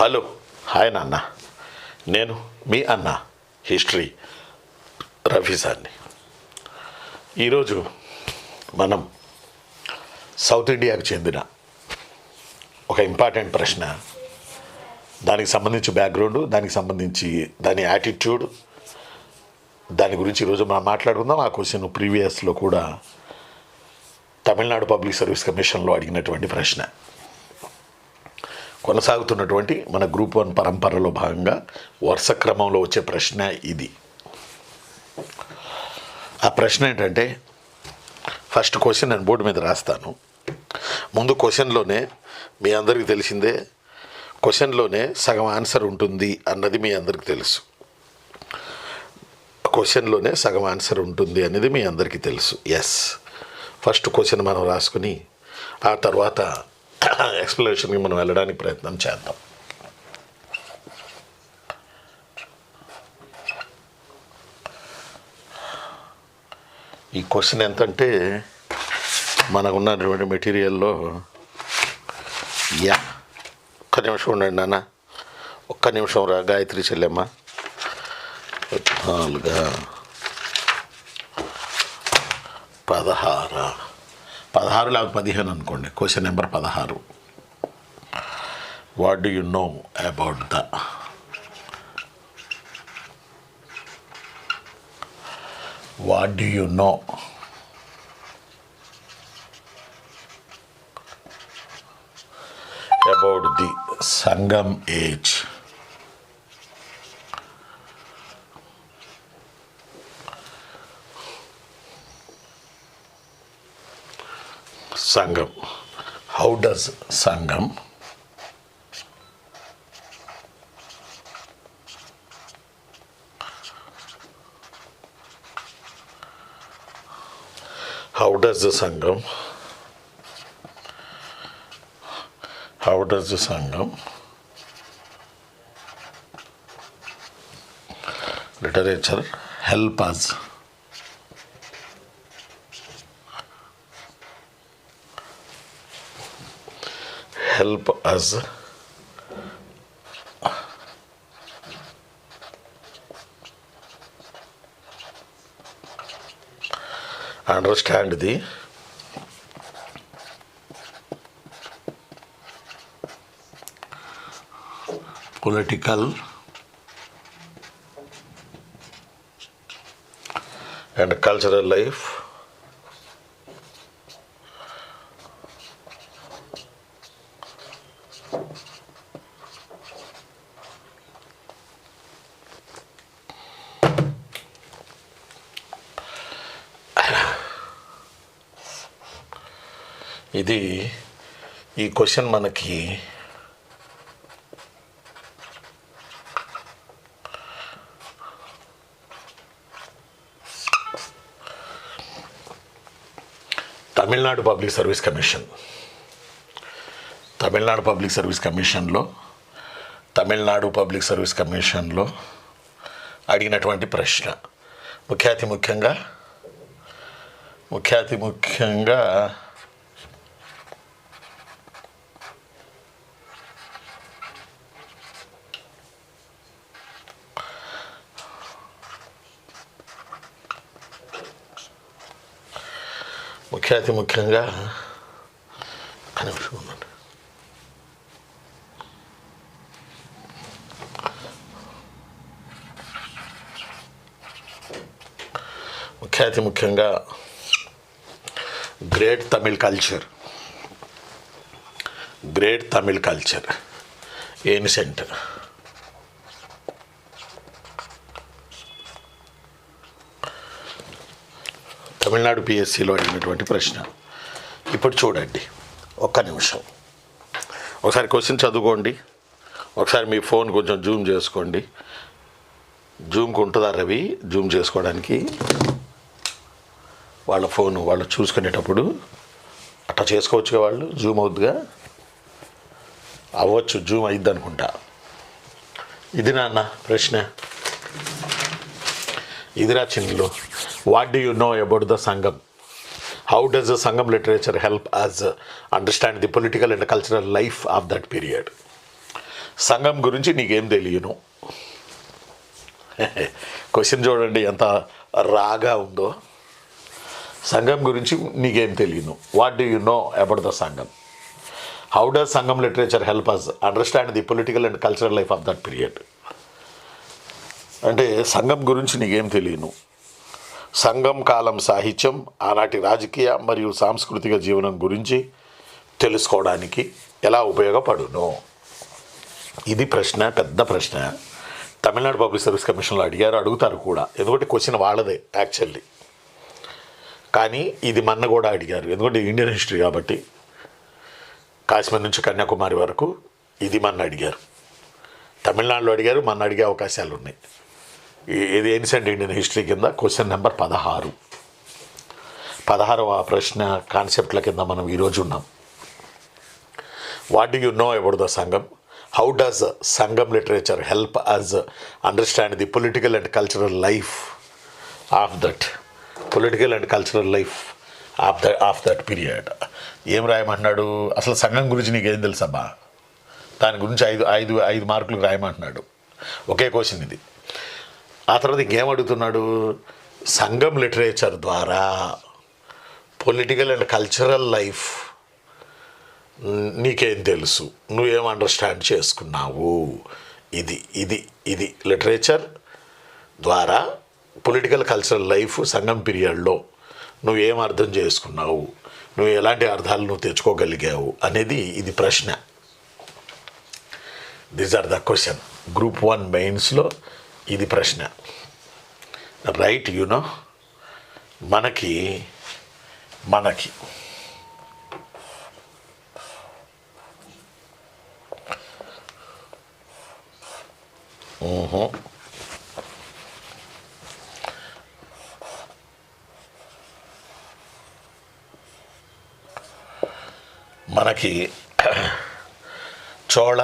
Hello, hi నాన్న. నేను మీ అన్న హిస్టరీ రఫీసాన్ని. ఈరోజు మనం సౌత్ ఇండియాకు చెందిన ఒక ఇంపార్టెంట్ ప్రశ్న, దానికి సంబంధించి బ్యాక్గ్రౌండ్, దానికి సంబంధించి దాని యాటిట్యూడ్, దాని గురించి ఈరోజు మనం మాట్లాడుకుందాం. ఆ క్వశ్చన్ ప్రీవియస్లో కూడా తమిళనాడు పబ్లిక్ సర్వీస్ కమిషన్లో అడిగినటువంటి ప్రశ్న. కొనసాగుతున్నటువంటి మన గ్రూప్ 1 పరంపరలో భాగంగా వరుస క్రమంలో వచ్చే ప్రశ్న ఇది. ఆ ప్రశ్న ఏంటంటే, ఫస్ట్ క్వశ్చన్ నేను బోర్డు మీద రాస్తాను. ముందు క్వశ్చన్లోనే మీ అందరికీ తెలిసిందే, క్వశ్చన్లోనే సగం ఆన్సర్ ఉంటుంది అన్నది మీ అందరికీ తెలుసు. క్వశ్చన్లోనే సగం ఆన్సర్ ఉంటుంది అనేది మీ అందరికీ తెలుసు. ఎస్, ఫస్ట్ క్వశ్చన్ మనం రాసుకుని ఆ తర్వాత ఎక్స్ప్లెనేషన్కి మనం వెళ్ళడానికి ప్రయత్నం చేద్దాం. ఈ క్వశ్చన్ ఎంతంటే, మనకు ఉన్నటువంటి మెటీరియల్లో ఒక్క నిమిషం ఉండండి నాన్న, ఒక్క నిమిషం రా గాయత్రి చెల్లెమ్మ. 16 లేకపోతే 15 అనుకోండి. Question number 16. What do you know about the about the Sangam age? Sangam. How does Sangam literature help us understand the political and cultural life ఇది. ఈ క్వశ్చన్ మనకి తమిళనాడు పబ్లిక్ సర్వీస్ కమిషన్లో అడిగినటువంటి ప్రశ్న. ముఖ్యాతి ముఖ్యంగా great Tamil culture ancient Tamil Nadu పిఎస్సిలో అడిగినటువంటి ప్రశ్న. ఇప్పుడు చూడండి, ఒక్క నిమిషం ఒకసారి క్వశ్చన్ చదువుకోండి. ఒకసారి మీ ఫోన్ కొంచెం జూమ్ చేసుకోండి. జూమ్కి ఉంటుందా రవి? జూమ్ చేసుకోవడానికి వాళ్ళ ఫోను వాళ్ళు చూసుకునేటప్పుడు అట్లా చేసుకోవచ్చుగా, వాళ్ళు జూమ్ అవుద్దిగా, అవ్వచ్చు, జూమ్ అయిద్ది అనుకుంటా. ఇది నాన్న ప్రశ్న, ఇదిరా చిన్నులు. What do you know about the Sangam? How does the Sangam literature help us understand the political and cultural life of that period? సంఘం గురించి నీకేం తెలియను. క్వశ్చన్ చూడండి ఎంత రాగా ఉందో. సంఘం గురించి నీకేం తెలియను. What do you know about the Sangam? How does Sangam literature help us understand the political and cultural life of that period? అంటే సంఘం గురించి నీకేం తెలియను. సంఘం కాలం సాహిత్యం ఆనాటి రాజకీయ మరియు సాంస్కృతిక జీవనం గురించి తెలుసుకోవడానికి ఎలా ఉపయోగపడును? ఇది ప్రశ్న, పెద్ద ప్రశ్న. తమిళనాడు పబ్లిక్ సర్వీస్ కమిషన్లో అడుగుతారు కూడా, ఎందుకంటే క్వశ్చన్ వాళ్ళదే యాక్చువల్లీ. కానీ ఇది మన్న కూడా అడిగారు, ఎందుకంటే ఇండియన్ హిస్టరీ కాబట్టి. కాశ్మీర్ నుంచి కన్యాకుమారి వరకు ఇది మన్న అడిగారు. తమిళనాడులో అడిగారు, మన్న అడిగే అవకాశాలు ఉన్నాయి. ఇది ఏన్షియంట్ ఇండియన్ హిస్టరీ కింద క్వశ్చన్ నెంబర్ 16వ ప్రశ్న కాన్సెప్ట్ల కింద మనం ఈరోజు ఉన్నాం. What do you know about the Sangam? How does Sangam literature help us understand the political and cultural life of that of that period? ఏం రాయమంటున్నాడు? అసలు సంఘం గురించి నీకేం తెలుసబ్బా? దాని గురించి ఐదు మార్కులకు రాయమంటున్నాడు. ఒకే క్వశ్చన్ ఇది. ఆ తర్వాత ఇంకేం అడుగుతున్నాడు? సంఘం లిటరేచర్ ద్వారా పొలిటికల్ అండ్ కల్చరల్ లైఫ్ నీకేం తెలుసు, నువ్వేం అండర్స్టాండ్ చేసుకున్నావు? ఇది లిటరేచర్ ద్వారా పొలిటికల్ కల్చరల్ లైఫ్ సంఘం పీరియడ్లో నువ్వేం అర్థం చేసుకున్నావు, నువ్వు ఎలాంటి అర్థాలు నువ్వు తెచ్చుకోగలిగావు అనేది ఇది ప్రశ్న. These are the question. Group 1 మెయిన్స్లో ఇది ప్రశ్న. రైట్? యూనో మనకి చోళ,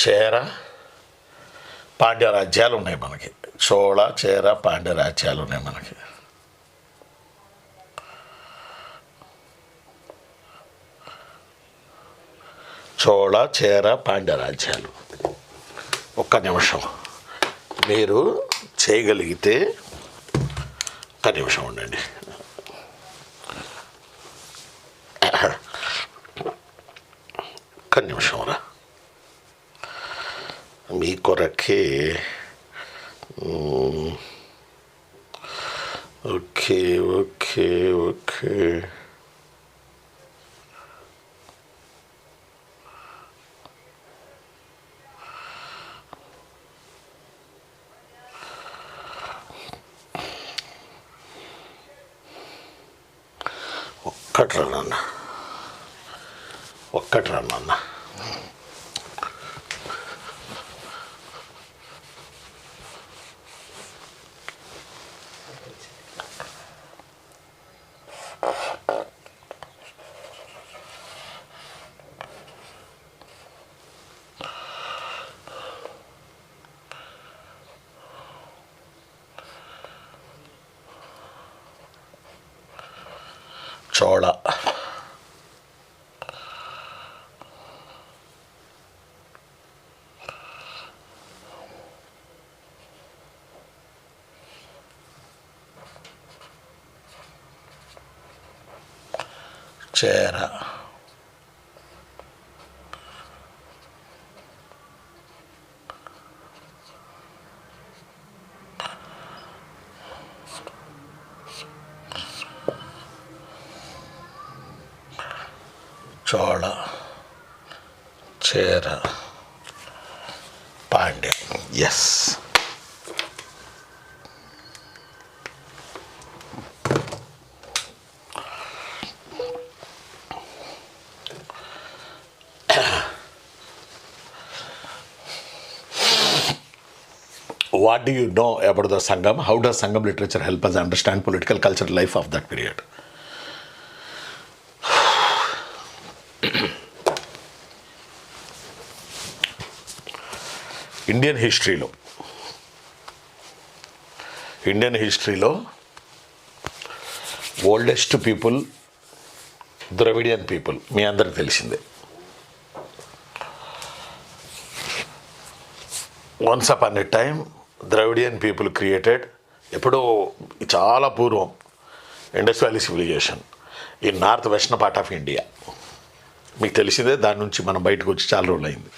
చేర, పాండ్య రాజ్యాలు ఉన్నాయి మనకి. చోళ, చేర, పాండ్య రాజ్యాలు ఉన్నాయి మనకి. చోళ, చేర, పాండ్య రాజ్యాలు. ఒక్క నిమిషం మీరు చేయగలిగితే ఒక్క నిమిషం ఉండండి. ఒక్క నిమిషం రా, మీ కొరకే. ఓకే. ఒక్కటి రా నాన్న. Chola, Chera, Chola, Chera, Pandya. Yes. What do you know about the Sangam? How does Sangam literature help us understand political cultural life of that period? Indian హిస్టరీలో ఓల్డెస్ట్ పీపుల్ ద్రవిడియన్ పీపుల్ మీ అందరికి తెలిసిందే. Once upon a time Dravidian people created, ఎప్పుడో చాలా పూర్వం, Indus valley civilisation ఈ north western part of India. మీకు తెలిసిందే, దాని నుంచి మనం బయటకు వచ్చి చాలా రోజులు అయింది,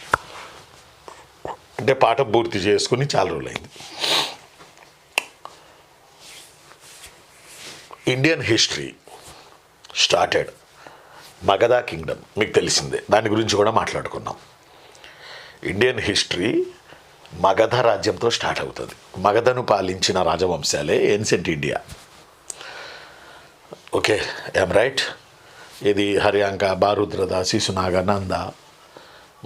అంటే పాఠం పూర్తి చేసుకుని చాలా రోజులు అయింది. Indian history started Magadha kingdom, మీకు తెలిసిందే, దాని గురించి కూడా మాట్లాడుకున్నాం. ఇండియన్ హిస్టరీ మగధ రాజ్యంతో స్టార్ట్ అవుతుంది. మగధను పాలించిన రాజవంశాలే ancient India. Okay, I'm right. ఇది హర్యాంక, బారుద్రద, శిశునాగ, నంద,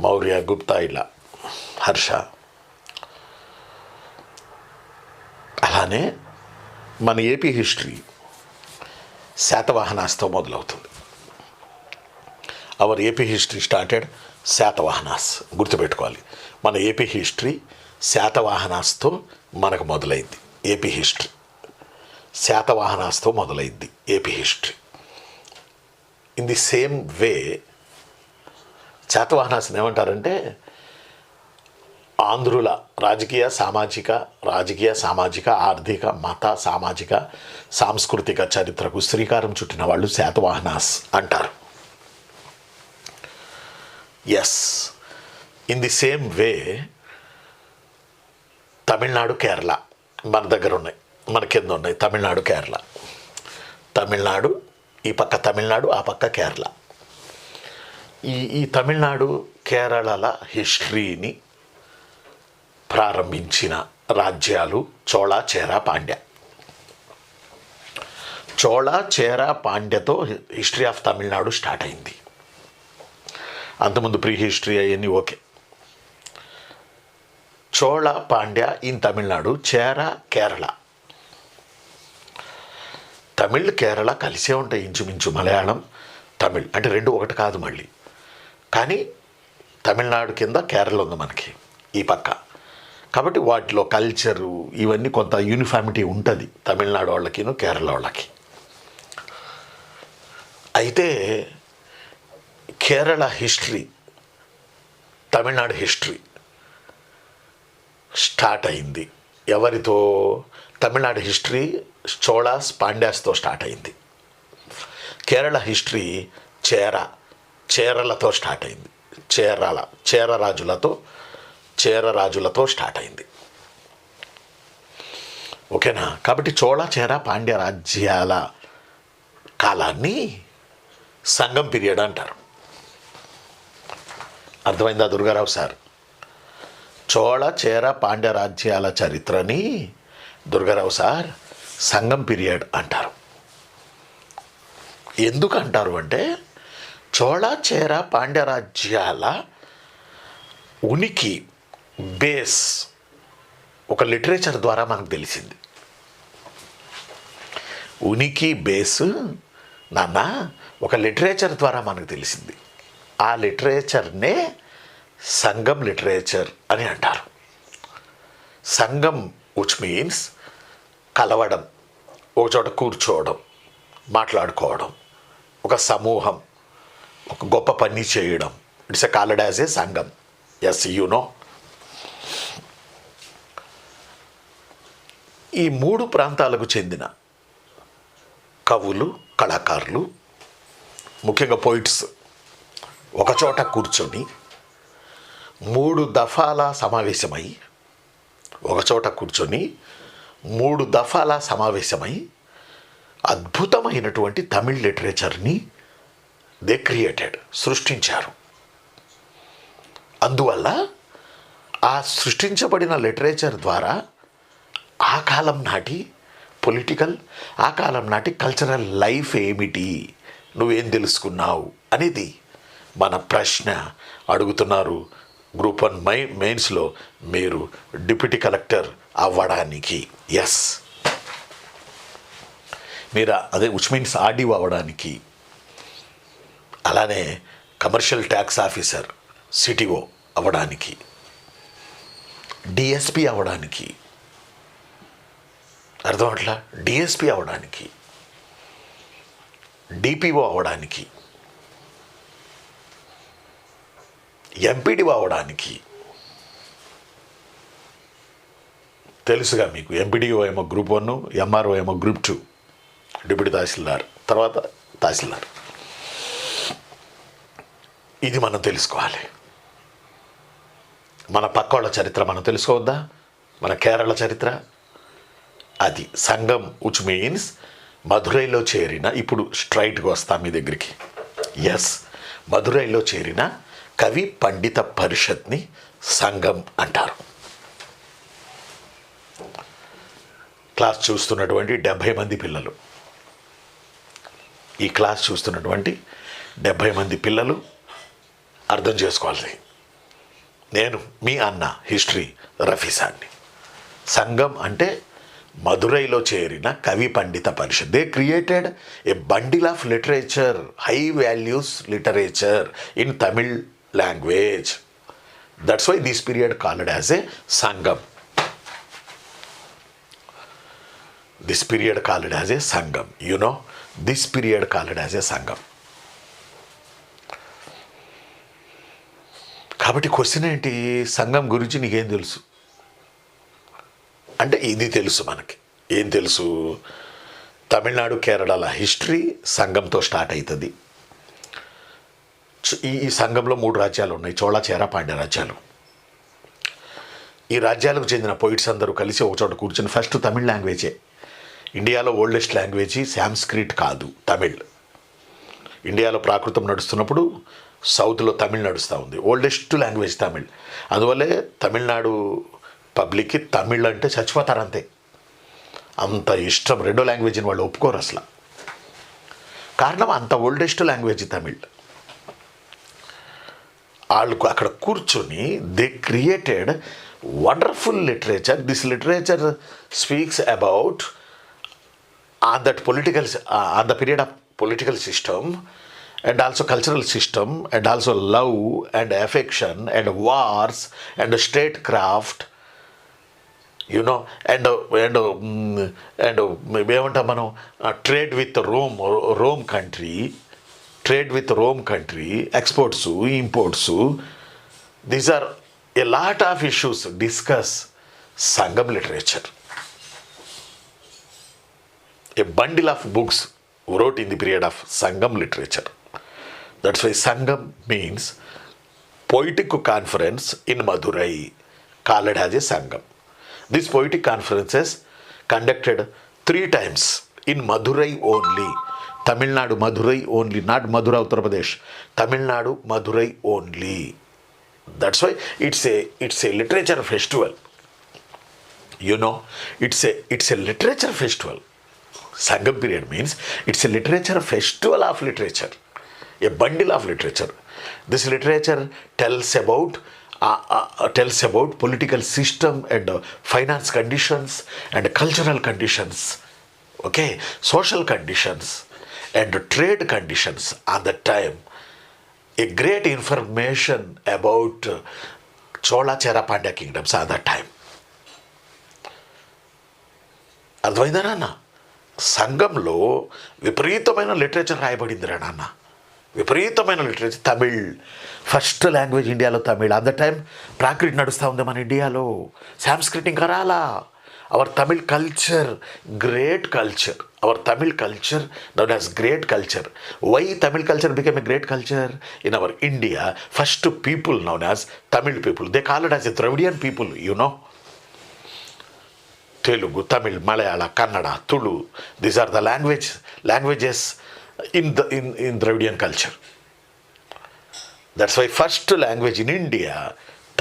మౌర్య, గుప్తా, ఇలా హర్ష. అలానే మన ఏపీ హిస్టరీ శాతవాహనాస్తో మొదలవుతుంది. Hour AP history started Satavahanas. గుర్తుపెట్టుకోవాలి, మన ఏపీ హిస్టరీ శాతవాహనాస్తో మనకు మొదలైంది. ఏపీ హిస్టరీ శాతవాహనాస్తో మొదలైంది AP history. In the same way శాతవాహనాస్ని ఏమంటారంటే ఆంధ్రుల రాజకీయ సామాజిక ఆర్థిక మత సామాజిక సాంస్కృతిక చరిత్రకు శ్రీకారం చుట్టిన వాళ్ళు శాతవాహనాస్ అంటారు. Yes, in the same way Tamil Nadu, Kerala మన దగ్గర ఉన్నాయి, మన కింద ఉన్నాయి. తమిళనాడు, కేరళ. తమిళనాడు ఈ పక్క, తమిళనాడు ఆ పక్క కేరళ. ఈ తమిళనాడు కేరళల హిస్టరీని ప్రారంభించిన రాజ్యాలు చోళ, చేర, పాండ్య. చోళ, చేర, పాండ్యతో హిస్టరీ ఆఫ్ తమిళనాడు స్టార్ట్ అయింది. అంతకుముందు ప్రీ హిస్టరీ అవన్నీ ఓకే. చోళ, పాండ్య ఇన్ తమిళనాడు, చేర, కేరళ. తమిళ్, కేరళ కలిసే ఉంటాయి ఇంచుమించు. మలయాళం, తమిళ్ అంటే రెండు ఒకటి కాదు మళ్ళీ. కానీ తమిళనాడు కింద కేరళ ఉంది మనకి ఈ పక్క. కాబట్టి వాటిలో కల్చరు ఇవన్నీ కొంత యూనిఫామిటీ ఉంటుంది తమిళనాడు వాళ్ళకిను కేరళ వాళ్ళకి. అయితే Kerala history Tamil Nadu history start అయింది ఎవరితో? తమిళనాడు హిస్టరీ చోళాస్, పాండ్యాస్తో స్టార్ట్ అయింది. కేరళ హిస్టరీ చేరలతో స్టార్ట్ అయింది. చేరరాజులతో స్టార్ట్ అయింది. ఓకేనా? కాబట్టి చోళ, చేర, పాండ్య రాజ్యాల కాలాన్ని సంగం పీరియడ్ అంటారు. అర్థమైందా దుర్గారావు సార్? చోళ, చేర, పాండ్య రాజ్యాల చరిత్రని దుర్గారావు సార్ సంగం పీరియడ్ అంటారు. ఎందుకు అంటారు అంటే చోళ, చేర, పాండ్య రాజ్యాల ఉనికి బేస్ ఒక లిటరేచర్ ద్వారా మనకు తెలిసింది. ఉనికి బేస్ నాన్న ఒక లిటరేచర్ ద్వారా మనకు తెలిసింది. ఆ లిటరేచర్నే సంగం లిటరేచర్ అని అంటారు. సంగం విచ్ మీన్స్ కలవడం, ఒక చోట కూర్చోవడం, మాట్లాడుకోవడం, ఒక సమూహం ఒక గొప్ప పని చేయడం. It's a called as a Sangam. Yes, you know. ఈ మూడు ప్రాంతాలకు చెందిన కవులు, కళాకారులు, ముఖ్యంగా పోయిట్స్ ఒకచోట కూర్చొని మూడు దఫాల సమావేశమై అద్భుతమైనటువంటి తమిళ్ లిటరేచర్ని దే క్రియేటెడ్, సృష్టించారు. అందువల్ల ఆ సృష్టించబడిన లిటరేచర్ ద్వారా ఆ కాలం నాటి పొలిటికల్, ఆ కాలం నాటి కల్చరల్ లైఫ్ ఏమిటి, నువ్వేం తెలుసుకున్నావు అనేది మన ప్రశ్న అడుగుతున్నారు. గ్రూప్ 1 మెయిన్స్లో మీరు డిప్యూటీ కలెక్టర్ అవ్వడానికి, ఎస్ మీరు అదే విచ్ మీన్స్ ఆర్డీఓ అవ్వడానికి, అలానే కమర్షియల్ ట్యాక్స్ ఆఫీసర్ సిటీఓ అవ్వడానికి, డిఎస్పి అవ్వడానికి, అర్థం అట్లా డిఎస్పి అవ్వడానికి, డిపిఓ అవ్వడానికి, ఎంపీడీఓ అవ్వడానికి, తెలుసుగా మీకు. ఎంపీడీఓ ఏమో గ్రూప్ 1, ఎంఆర్ఓ ఏమో గ్రూప్ 2, డిప్యూటీ తహసీల్దార్, తర్వాత తహసీల్దార్. ఇది మనం తెలుసుకోవాలి. మన పక్కోళ్ళ చరిత్ర మనం తెలుసుకోవద్దా? మన కేరళ చరిత్ర అది. సంఘం విచ్ మీన్స్ మధురైలో చేరిన, ఇప్పుడు స్ట్రైట్గా వస్తాం మీ దగ్గరికి. ఎస్, మధురైలో చేరిన కవి పండిత పరిషత్ని సంఘం అంటారు. క్లాస్ చూస్తున్నటువంటి 70 మంది పిల్లలు, ఈ క్లాస్ చూస్తున్నటువంటి 70 మంది పిల్లలు అర్థం చేసుకోవాలి. నేను మీ అన్న హిస్టరీ రఫీసాన్ని. సంఘం అంటే మధురైలో చేరిన కవి పండిత పరిషత్. They created a bundle of literature, high values literature in Tamil language. That's why this period called as a Sangam. This period called as a Sangam. You know, this period called as a Sangam. కాబట్టి question ఏంటి? సంఘం గురించి నీకేం తెలుసు అంటే ఇది తెలుసు మనకి. ఏం తెలుసు? తమిళనాడు కేరళల హిస్టరీ సంఘంతో స్టార్ట్ అవుతుంది. ఈ సంఘంలో 3 రాజ్యాలు ఉన్నాయి, చోళ, చేర, పాండ్య రాజ్యాలు. ఈ రాజ్యాలకు చెందిన పోయిట్స్ అందరూ కలిసి ఒక చోట కూర్చొని ఫస్ట్ తమిళ్ లాంగ్వేజే. ఇండియాలో ఓల్డెస్ట్ లాంగ్వేజ్ సాంస్క్రిట్ కాదు, తమిళ్. ఇండియాలో ప్రాకృతం నడుస్తున్నప్పుడు సౌత్లో తమిళ్ నడుస్తూ ఉంది. Oldest language Tamil. అందువల్లే తమిళనాడు పబ్లిక్కి తమిళ్ అంటే చచ్చిపోతారు అంతే, అంత ఇష్టం. రెండో లాంగ్వేజ్ని వాళ్ళు ఒప్పుకోరు అసలు. కారణం అంత ఓల్డెస్ట్ లాంగ్వేజ్ తమిళ్. వాళ్ళకు అక్కడ కూర్చొని they created wonderful literature. This literature speaks about on that political, on the period of political system and also cultural system and also love and affection and wars and statecraft, you know, and ఏమంటాం మనం, trade with Rome country, exports, imports. These are a lot of issues discuss Sangam literature. A bundle of books wrote in the period of Sangam literature. That's why Sangam means poetic conference in Madurai, called as a Sangam. These poetic conferences conducted 3 times in Madurai only. Tamil Nadu, Madurai only, not Madura, Uttar Pradesh. Tamil Nadu, Madurai only. That's why it's a literature festival. You know, it's a literature festival. Sangam period means it's a literature festival of literature, a bundle of literature. This literature tells about political system and finance conditions and cultural conditions, okay, social conditions and trade conditions at that time. A great information about Chola, Chera, Pandya kingdoms at that time. అర్థమైందా నాన్న? సంఘంలో విపరీతమైన literature రాయబడిందిరా నాన్న, విపరీతమైన literature. Tamil first language ఇండియాలో Tamil. At the time Prakrit నడుస్తూ ఉంది మన ఇండియాలో. సాంస్క్రిట్ ఇంకా రాలా. Our Tamil culture, great culture. Our Tamil culture known as great culture. Why Tamil culture became a great culture in our India? First people known as Tamil people, they call it as a Dravidian people. You know, Telugu, Tamil, Malayalam, Kannada, Tulu. These are the languages in Dravidian culture. That's why first language in India,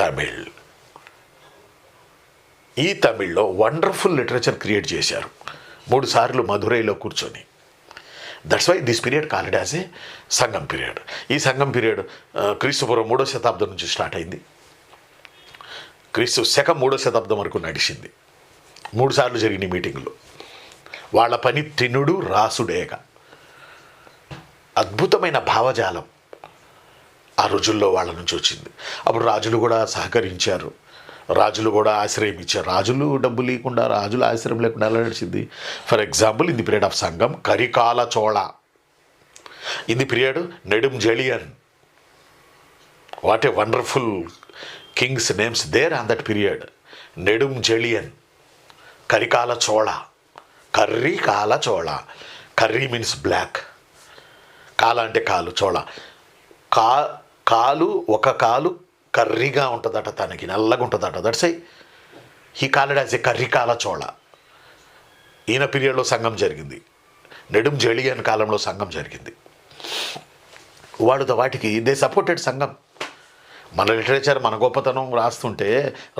Tamil. ఈ తమిళ్లో wonderful literature create చేశారు 3 సార్లు మధురైలో కూర్చొని. That's why this period called as a Sangam period. ఈ Sangam period క్రీస్తుపూర్వం 3వ శతాబ్దం నుంచి స్టార్ట్ అయింది. క్రీస్తు శకం 3వ శతాబ్దం వరకు నడిచింది. 3 సార్లు జరిగిన మీటింగ్లు. వాళ్ళ పని తినుడు రాసుడేగా. అద్భుతమైన భావజాలం ఆ రోజుల్లో వాళ్ళ నుంచి వచ్చింది. అప్పుడు రాజులు కూడా సహకరించారు, రాజులు కూడా ఆశ్రయం ఇచ్చారు. రాజులు డబ్బు లేకుండా, రాజులు ఆశ్రయం లేకుండా ఎలా నడిచింది? For example, in the period of Sangam, Karikala Chola. In the period Nedunjeliyan. What a wonderful kings names there on that period. Nedunjeliyan, Karikala Chola, Kari Kala Chola. Curry means black, కాల అంటే కాలు, చోళ కాలు, ఒక కాలు కర్రీగా ఉంటుందట, తనకి నల్లగా ఉంటుందట. That's I he called as a Karikala Chola. ఈయన పీరియడ్లో సంఘం జరిగింది, నెడుం జెళియన్ కాలంలో సంఘం జరిగింది. వాటికి దే సపోర్టెడ్ సంఘం. మన లిటరేచర్ మన గొప్పతనం రాస్తుంటే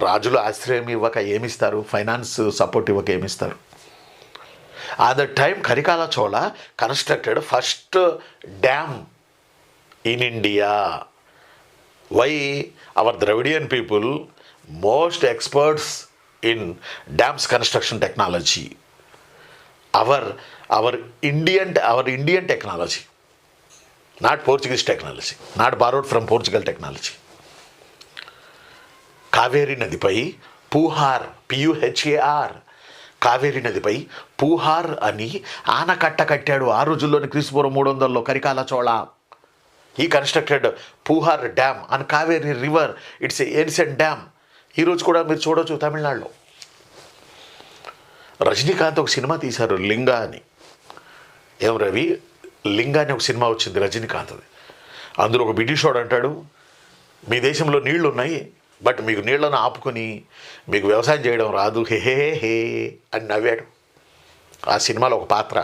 రాజులు ఆశ్రయం ఇవ్వక ఏమిస్తారు, ఫైనాన్స్ సపోర్ట్ ఇవ్వక ఏమిస్తారు. at that time Karikala Chola constructed first dam in India. Why our Dravidian people most experts in dams construction technology. our Indian technology, not Portuguese technology, not borrowed from Portugal technology. Kaveri నదిపై పూహార్, PUHAR, Kaveri నదిపై పూహార్ అని ఆనకట్ట కట్టాడు ఆ రోజుల్లోని క్రీస్తుపూర్వం 300లో Karikala Chola. He constructed Puhar dam on Kaveri river. It's ancient dam. ఈరోజు కూడా మీరు చూడవచ్చు తమిళనాడులో. రజనీకాంత్ ఒక సినిమా తీశారు లింగా అని. ఏం రవి, లింగా అని ఒక సినిమా వచ్చింది రజనీకాంత్ది. అందులో ఒక బ్రిటిష్ వాడు అంటాడు, మీ దేశంలో నీళ్లు ఉన్నాయి, బట్ మీకు నీళ్లను ఆపుకొని మీకు వ్యవసాయం చేయడం రాదు, హే హే హే అని నవ్వాడు. ఆ సినిమాలో ఒక పాత్ర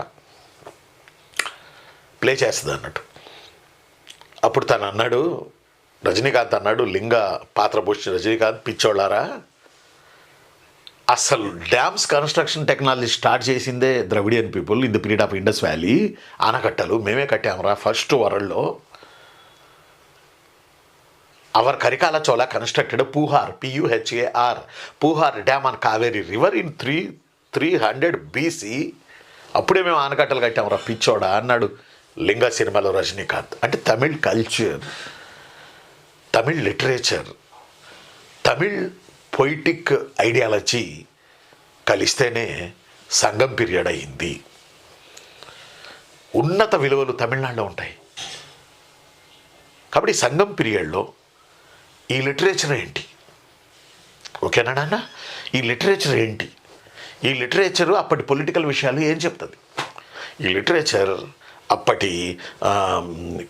ప్లే చేస్తుంది అన్నట్టు. అప్పుడు తను అన్నాడు, రజనీకాంత్ అన్నాడు, లింగా పాత్ర పోషించిన రజనీకాంత్, పిచ్చోళ్ళారా, అసలు డ్యామ్స్ కన్స్ట్రక్షన్ టెక్నాలజీ స్టార్ట్ చేసిందే Dravidian people in the period of Indus valley. ఆనకట్టలు మేమే కట్టామరా ఫస్ట్ వరల్డ్లో. Our Karikala Chola constructed Puhar, PUHAR, Puhar dam on Kaveri river in 300 BC. అప్పుడే మేము ఆనకట్టలు కట్టామరా పిచ్చోడా అన్నాడు లింగా సినిమాలో రజనీకాంత్. అంటే Tamil culture, Tamil literature, Tamil poetic ideology కలిస్తేనే సంగం పీరియడ్ అయింది. ఉన్నత విలువలు తమిళనాడులో ఉంటాయి. కాబట్టి సంగం పీరియడ్లో ఈ లిటరేచర్ ఏంటి, ఓకేనా నాన్న? ఈ లిటరేచర్ ఏంటి? ఈ లిటరేచరు అప్పటి పొలిటికల్ విషయాలు ఏం చెప్తుంది? ఈ లిటరేచర్ అప్పటి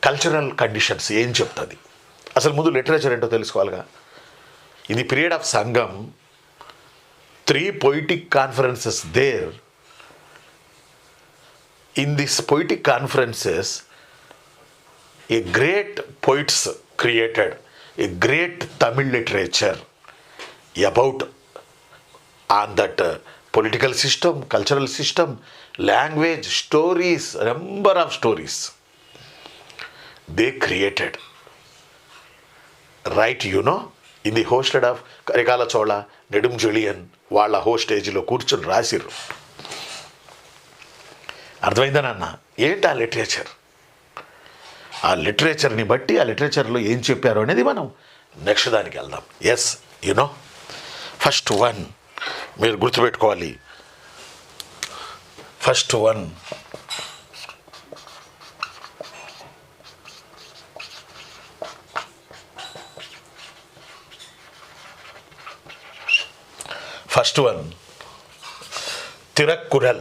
కల్చరల్ కండిషన్స్ ఏం చెప్తుంది? అసలు ముందు లిటరేచర్ ఏంటో తెలుసుకోవాలిగా. ఇది period of Sangam. 3 poetic conferences there. In these poetic conferences, a great poets created a great Tamil literature about on that political system, cultural system, language, stories, number of stories they created. Right, you know, in the hosted of Karikala Chola, Nedunjeliyan వాళ్ళ హోస్టేజ్లో కూర్చొని రాసిర్రు. అర్థమైందా నాన్న? ఏంటి ఆ literature? ఆ లిటరేచర్ని బట్టి ఆ లిటరేచర్లో ఏం చెప్పారు అనేది మనం నెక్స్ట్ దానికి వెళ్దాం. ఎస్, యునో, ఫస్ట్ వన్ మీరు గుర్తుపెట్టుకోవాలి. First one Thirukkural.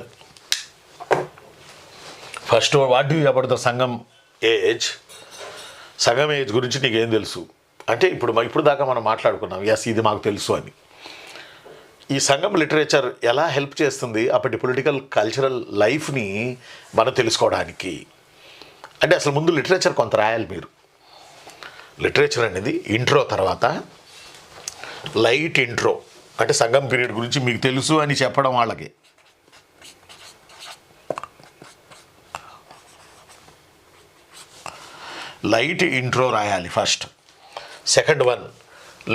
First what do about the Sangam age? Sangam age గురించి నీకేం తెలుసు అంటే ఇప్పుడు దాకా మనం మాట్లాడుకున్నాం. ఎస్, ఇది మాకు తెలుసు అని. ఈ సంగం లిటరేచర్ ఎలా హెల్ప్ చేస్తుంది అప్పటి పొలిటికల్ కల్చరల్ లైఫ్ని మనం తెలుసుకోవడానికి? అంటే అసలు ముందు లిటరేచర్ కొంత రాయాలి మీరు. లిటరేచర్ అనేది ఇంట్రో తర్వాత లైట్ ఇంట్రో, అంటే సంగం పీరియడ్ గురించి మీకు తెలుసు అని చెప్పడం వాళ్ళకి. లైట్ ఇంట్రో రాయాలి ఫస్ట్. సెకండ్ వన్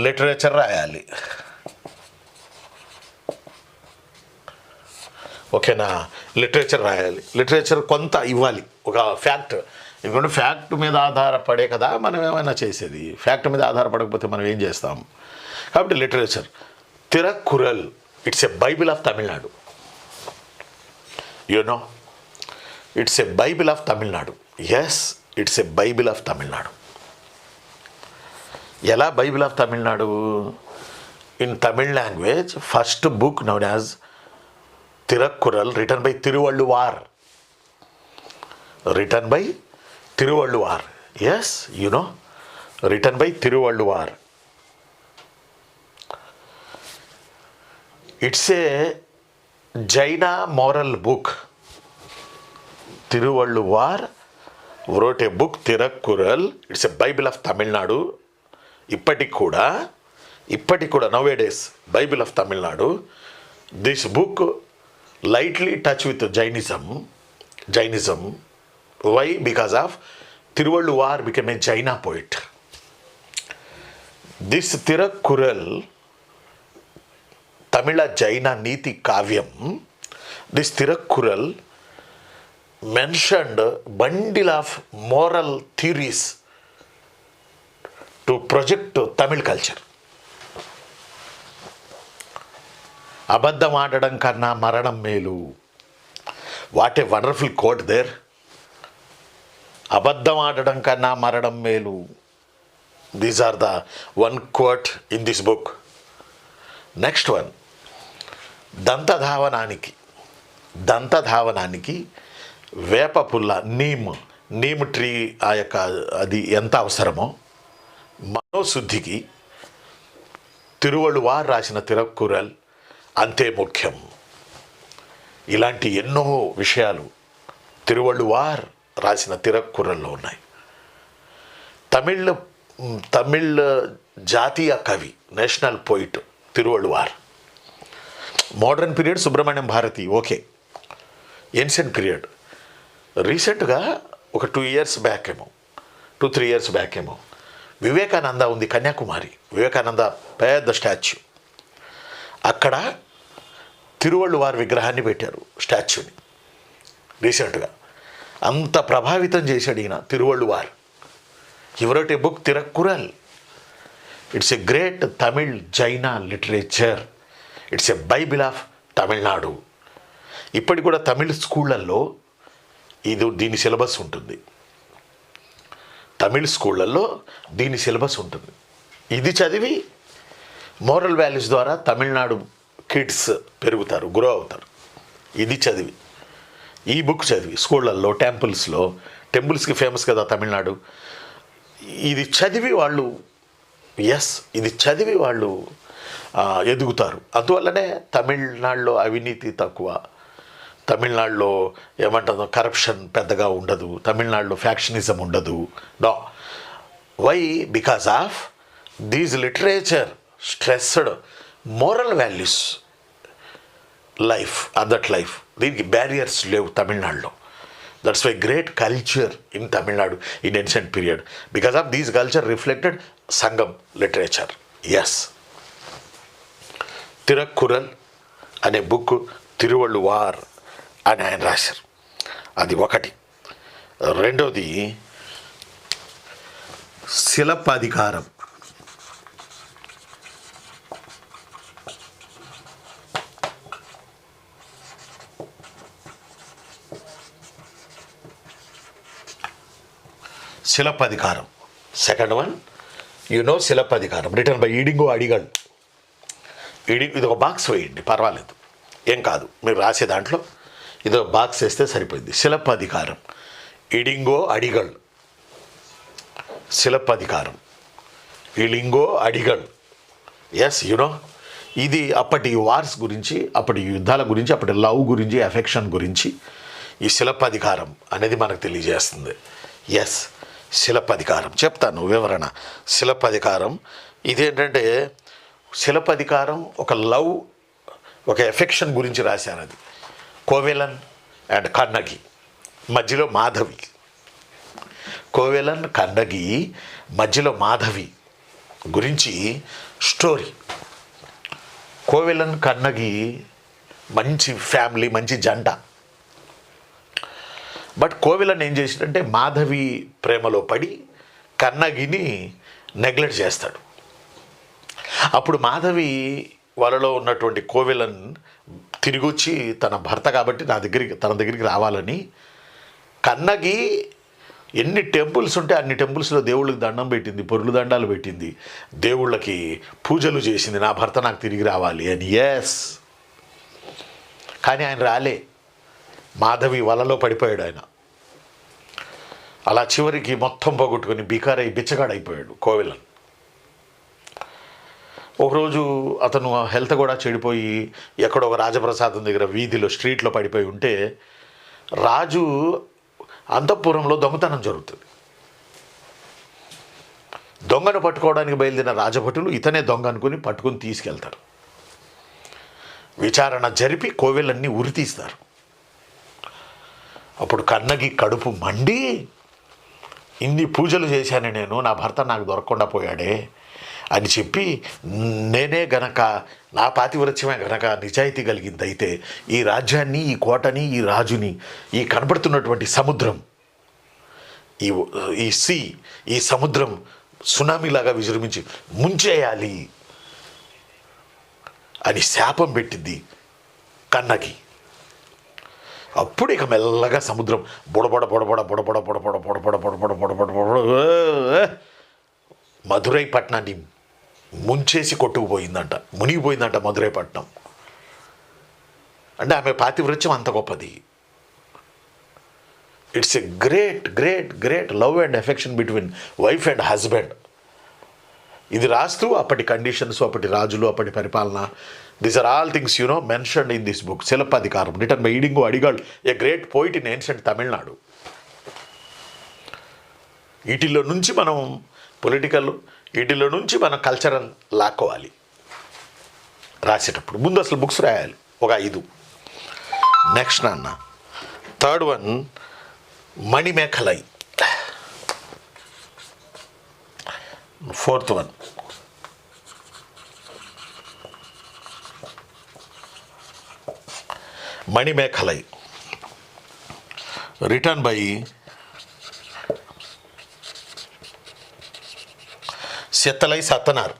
లిటరేచర్ రాయాలి. ఓకేనా? లిటరేచర్ రాయాలి. లిటరేచర్ కొంత ఇవ్వాలి, ఒక ఫ్యాక్ట్. ఎందుకంటే ఫ్యాక్ట్ మీద ఆధారపడే కదా మనం ఏమైనా చేసేది. ఫ్యాక్ట్ మీద ఆధారపడకపోతే మనం ఏం చేస్తాం? కాబట్టి literature. Thirukkural, it's a bible of Tamil Nadu. You know, it's a bible of Tamil Nadu. Yes, it's a bible of Tamil Nadu. ఎలా bible of Tamil Nadu? In Tamil language first book known as Thirukkural written by Thiruvalluvar. Written by Tiruvalluvar. Yes, you know, written by Tiruvalluvar. It's a Jaina moral book. Tiruvalluvar wrote a book, Tirakkural. It's a Bible of Tamil Nadu. ఇప్పటికి కూడా nowadays Bible of Tamil Nadu. This book lightly touch with Jainism. Why? Because of Tiruvalluvar became a Jaina poet. This Tirakkural, Tamila Jaina Niti Kavyam, this Tirakkural mentioned bundle of moral theories to project Tamil culture. అబద్ధం ఆడడం కన్నా మరణం మేలు. What a wonderful quote there. అబద్ధం ఆడడం కన్నా మరణం మేలు. These are the one quote in this book. Next one, దంతధావనానికి వేప పుల్ల, నీమ్ ట్రీ, ఆ యొక్క అది ఎంత అవసరమో మనోశుద్ధికి తిరువళ్ళువార్ రాసిన తిరక్కురల్ అంతే ముఖ్యం. ఇలాంటి ఎన్నో విషయాలు తిరువళ్ళువార్ రాసిన తిరక్కురల్లో ఉన్నాయి. తమిళ్ జాతీయ కవి, national poet Thiruvalluvar. Modern period Subramanyam Bharathi, okay. Ancient period రీసెంట్గా ఒక 2-3 ఇయర్స్ బ్యాక్ ఏమో వివేకానంద ఉంది, కన్యాకుమారి. వివేకానంద పెద్ద స్టాచ్యూ. అక్కడ తిరువళ్ళువార్ విగ్రహాన్ని పెట్టారు, స్టాచ్యూని. రీసెంట్గా అంత ప్రభావితం చేశాడు ఈయన Thiruvalluvar. He wrote a book Thirukkural. It's a great Tamil Jaina literature. It's a bible of Tamil Nadu. ఇప్పటికి కూడా తమిళ్ స్కూళ్ళల్లో దీని సిలబస్ ఉంటుంది. తమిళ్ స్కూళ్ళల్లో దీని సిలబస్ ఉంటుంది. ఇది చదివి మోరల్ వాల్యూస్ ద్వారా తమిళనాడు కిడ్స్ పెరుగుతారు, గ్రో అవుతారు. ఇది చదివి, ఈ బుక్ చదివి స్కూళ్ళల్లో, టెంపుల్స్కి ఫేమస్ కదా తమిళనాడు. ఇది చదివి వాళ్ళు ఎదుగుతారు. అందువల్లనే తమిళనాడులో అవినీతి తక్కువ, తమిళనాడులో ఏమంటుందో కరప్షన్ పెద్దగా ఉండదు, తమిళనాడులో ఫ్యాక్షనిజం ఉండదు. No. Why? Because of these literature stressed moral values life, that life. దీనికి బ్యారియర్స్ లేవు తమిళనాడులో. That's why great culture in Tamil Nadu in ancient period. Because of these culture reflected Sangam literature. Yes, Thirukkural అనే బుక్ తిరువళ్ళువార్ అని ఆయన రాశారు. అది ఒకటి. రెండోది Silappatikaram. Silappatikaram second one. Silappatikaram written by Ilango Adigal. ఇది ఒక బాక్స్ వేయండి, పర్వాలేదు, ఏం కాదు. మీరు రాసే దాంట్లో ఇది ఒక బాక్స్ వేస్తే సరిపోయింది. శిలప్పధికారం, ఇడింగో అడిగల్. శిలప్పధికారం, ఇడింగో అడిగల్. ఎస్, ఇది అప్పటి వార్స్ గురించి, అప్పటి యుద్ధాల గురించి, అప్పటి లవ్ గురించి, అఫెక్షన్ గురించి ఈ శిలప్పధికారం అనేది మనకు తెలియజేస్తుంది. ఎస్, శిలప్పధికారం చెప్తాను వివరణ. శిలప్పధికారం ఇదేంటంటే, శిలప్పధికారం ఒక లవ్, ఒక ఎఫెక్షన్ గురించి రాశారు. అది కోవెలన్ అండ్ కన్నగి మధ్యలో మాధవి. కోవెలన్ కన్నగి మధ్యలో మాధవి గురించి స్టోరీ. కోవెలన్ కన్నగి మంచి ఫ్యామిలీ, మంచి జంట. బట్ కోవెలన్ ఏం చేసినంటే మాధవి ప్రేమలో పడి కన్నగిని నెగ్లెక్ట్ చేస్తాడు. అప్పుడు మాధవి వాళ్ళలో ఉన్నటువంటి కోవెలన్ తిరిగి వచ్చి తన భర్త కాబట్టి తన దగ్గరికి రావాలని కన్నగి ఎన్ని టెంపుల్స్ ఉంటే అన్ని టెంపుల్స్లో దేవుళ్ళకి దండం పెట్టింది, పొరులు దండాలు పెట్టింది, దేవుళ్ళకి పూజలు చేసింది, నా భర్త నాకు తిరిగి రావాలి అని. ఎస్, కానీ ఆయన రాలే. మాధవి వలలో పడిపోయాడు ఆయన. అలా చివరికి మొత్తం పోగొట్టుకొని బికారై బిచ్చగాడైపోయాడు కోవెలన్. ఒకరోజు అతను హెల్త్ కూడా చెడిపోయి ఎక్కడో ఒక రాజప్రసాదం దగ్గర వీధిలో స్ట్రీట్లో పడిపోయి ఉంటే రాజు అంతఃపురంలో దొంగతనం జరుగుతుంది. దొంగను పట్టుకోవడానికి బయలుదేరిన రాజభటులు ఇతనే దొంగ అనుకుని పట్టుకుని తీసుకెళ్తారు. విచారణ జరిపి కోవెలన్నీ ఉరి తీస్తారు. అప్పుడు కన్నగి కడుపు మండి, ఇన్ని పూజలు చేశాను నేను, నా భర్త నాకు దొరకకుండా పోయాడే అని చెప్పి, నేనే గనక నా పాతివ్రత్యమే గనక నిజాయితీ కలిగింది అయితే ఈ రాజ్యాన్ని, ఈ కోటని, ఈ రాజుని, ఈ కనపడుతున్నటువంటి సముద్రం, ఈ సముద్రం సునామీలాగా విజృంభించి ముంచేయాలి అని శాపం పెట్టింది కన్నకి. అప్పుడు ఇక మెల్లగా సముద్రం బుడబడ బుడబడ బుడబడ బుడబడ బుడబడ బుడబడ బుడబడ బుడబడ మధురై పట్టణాన్ని ముంచేసి కొట్టుకుపోయిందంట, మునిగిపోయిందంట మధురై పట్టణం. అంటే ఆమె పాతివ్రత్యం అంత గొప్పది. It's a great great great love and affection between wife and husband. ఇది రాస్తూ అప్పటి కండిషన్స్, అప్పటి రాజులు, అప్పటి పరిపాలన, these are all things mentioned in this book Silappatikaram, written by Ilango Adigal, a great poet in ancient Tamil Nadu. వీటిల్లో నుంచి మనం పొలిటికల్, వీటిల్లో నుంచి మనం కల్చరల్ లాక్కోవాలి రాసేటప్పుడు. ముందు అసలు బుక్స్ రాయాలి ఒక 5. నెక్స్ట్ నాన్న, third one Manimekalai. Fourth one Manimekalai, written by Sethalai Sattanar.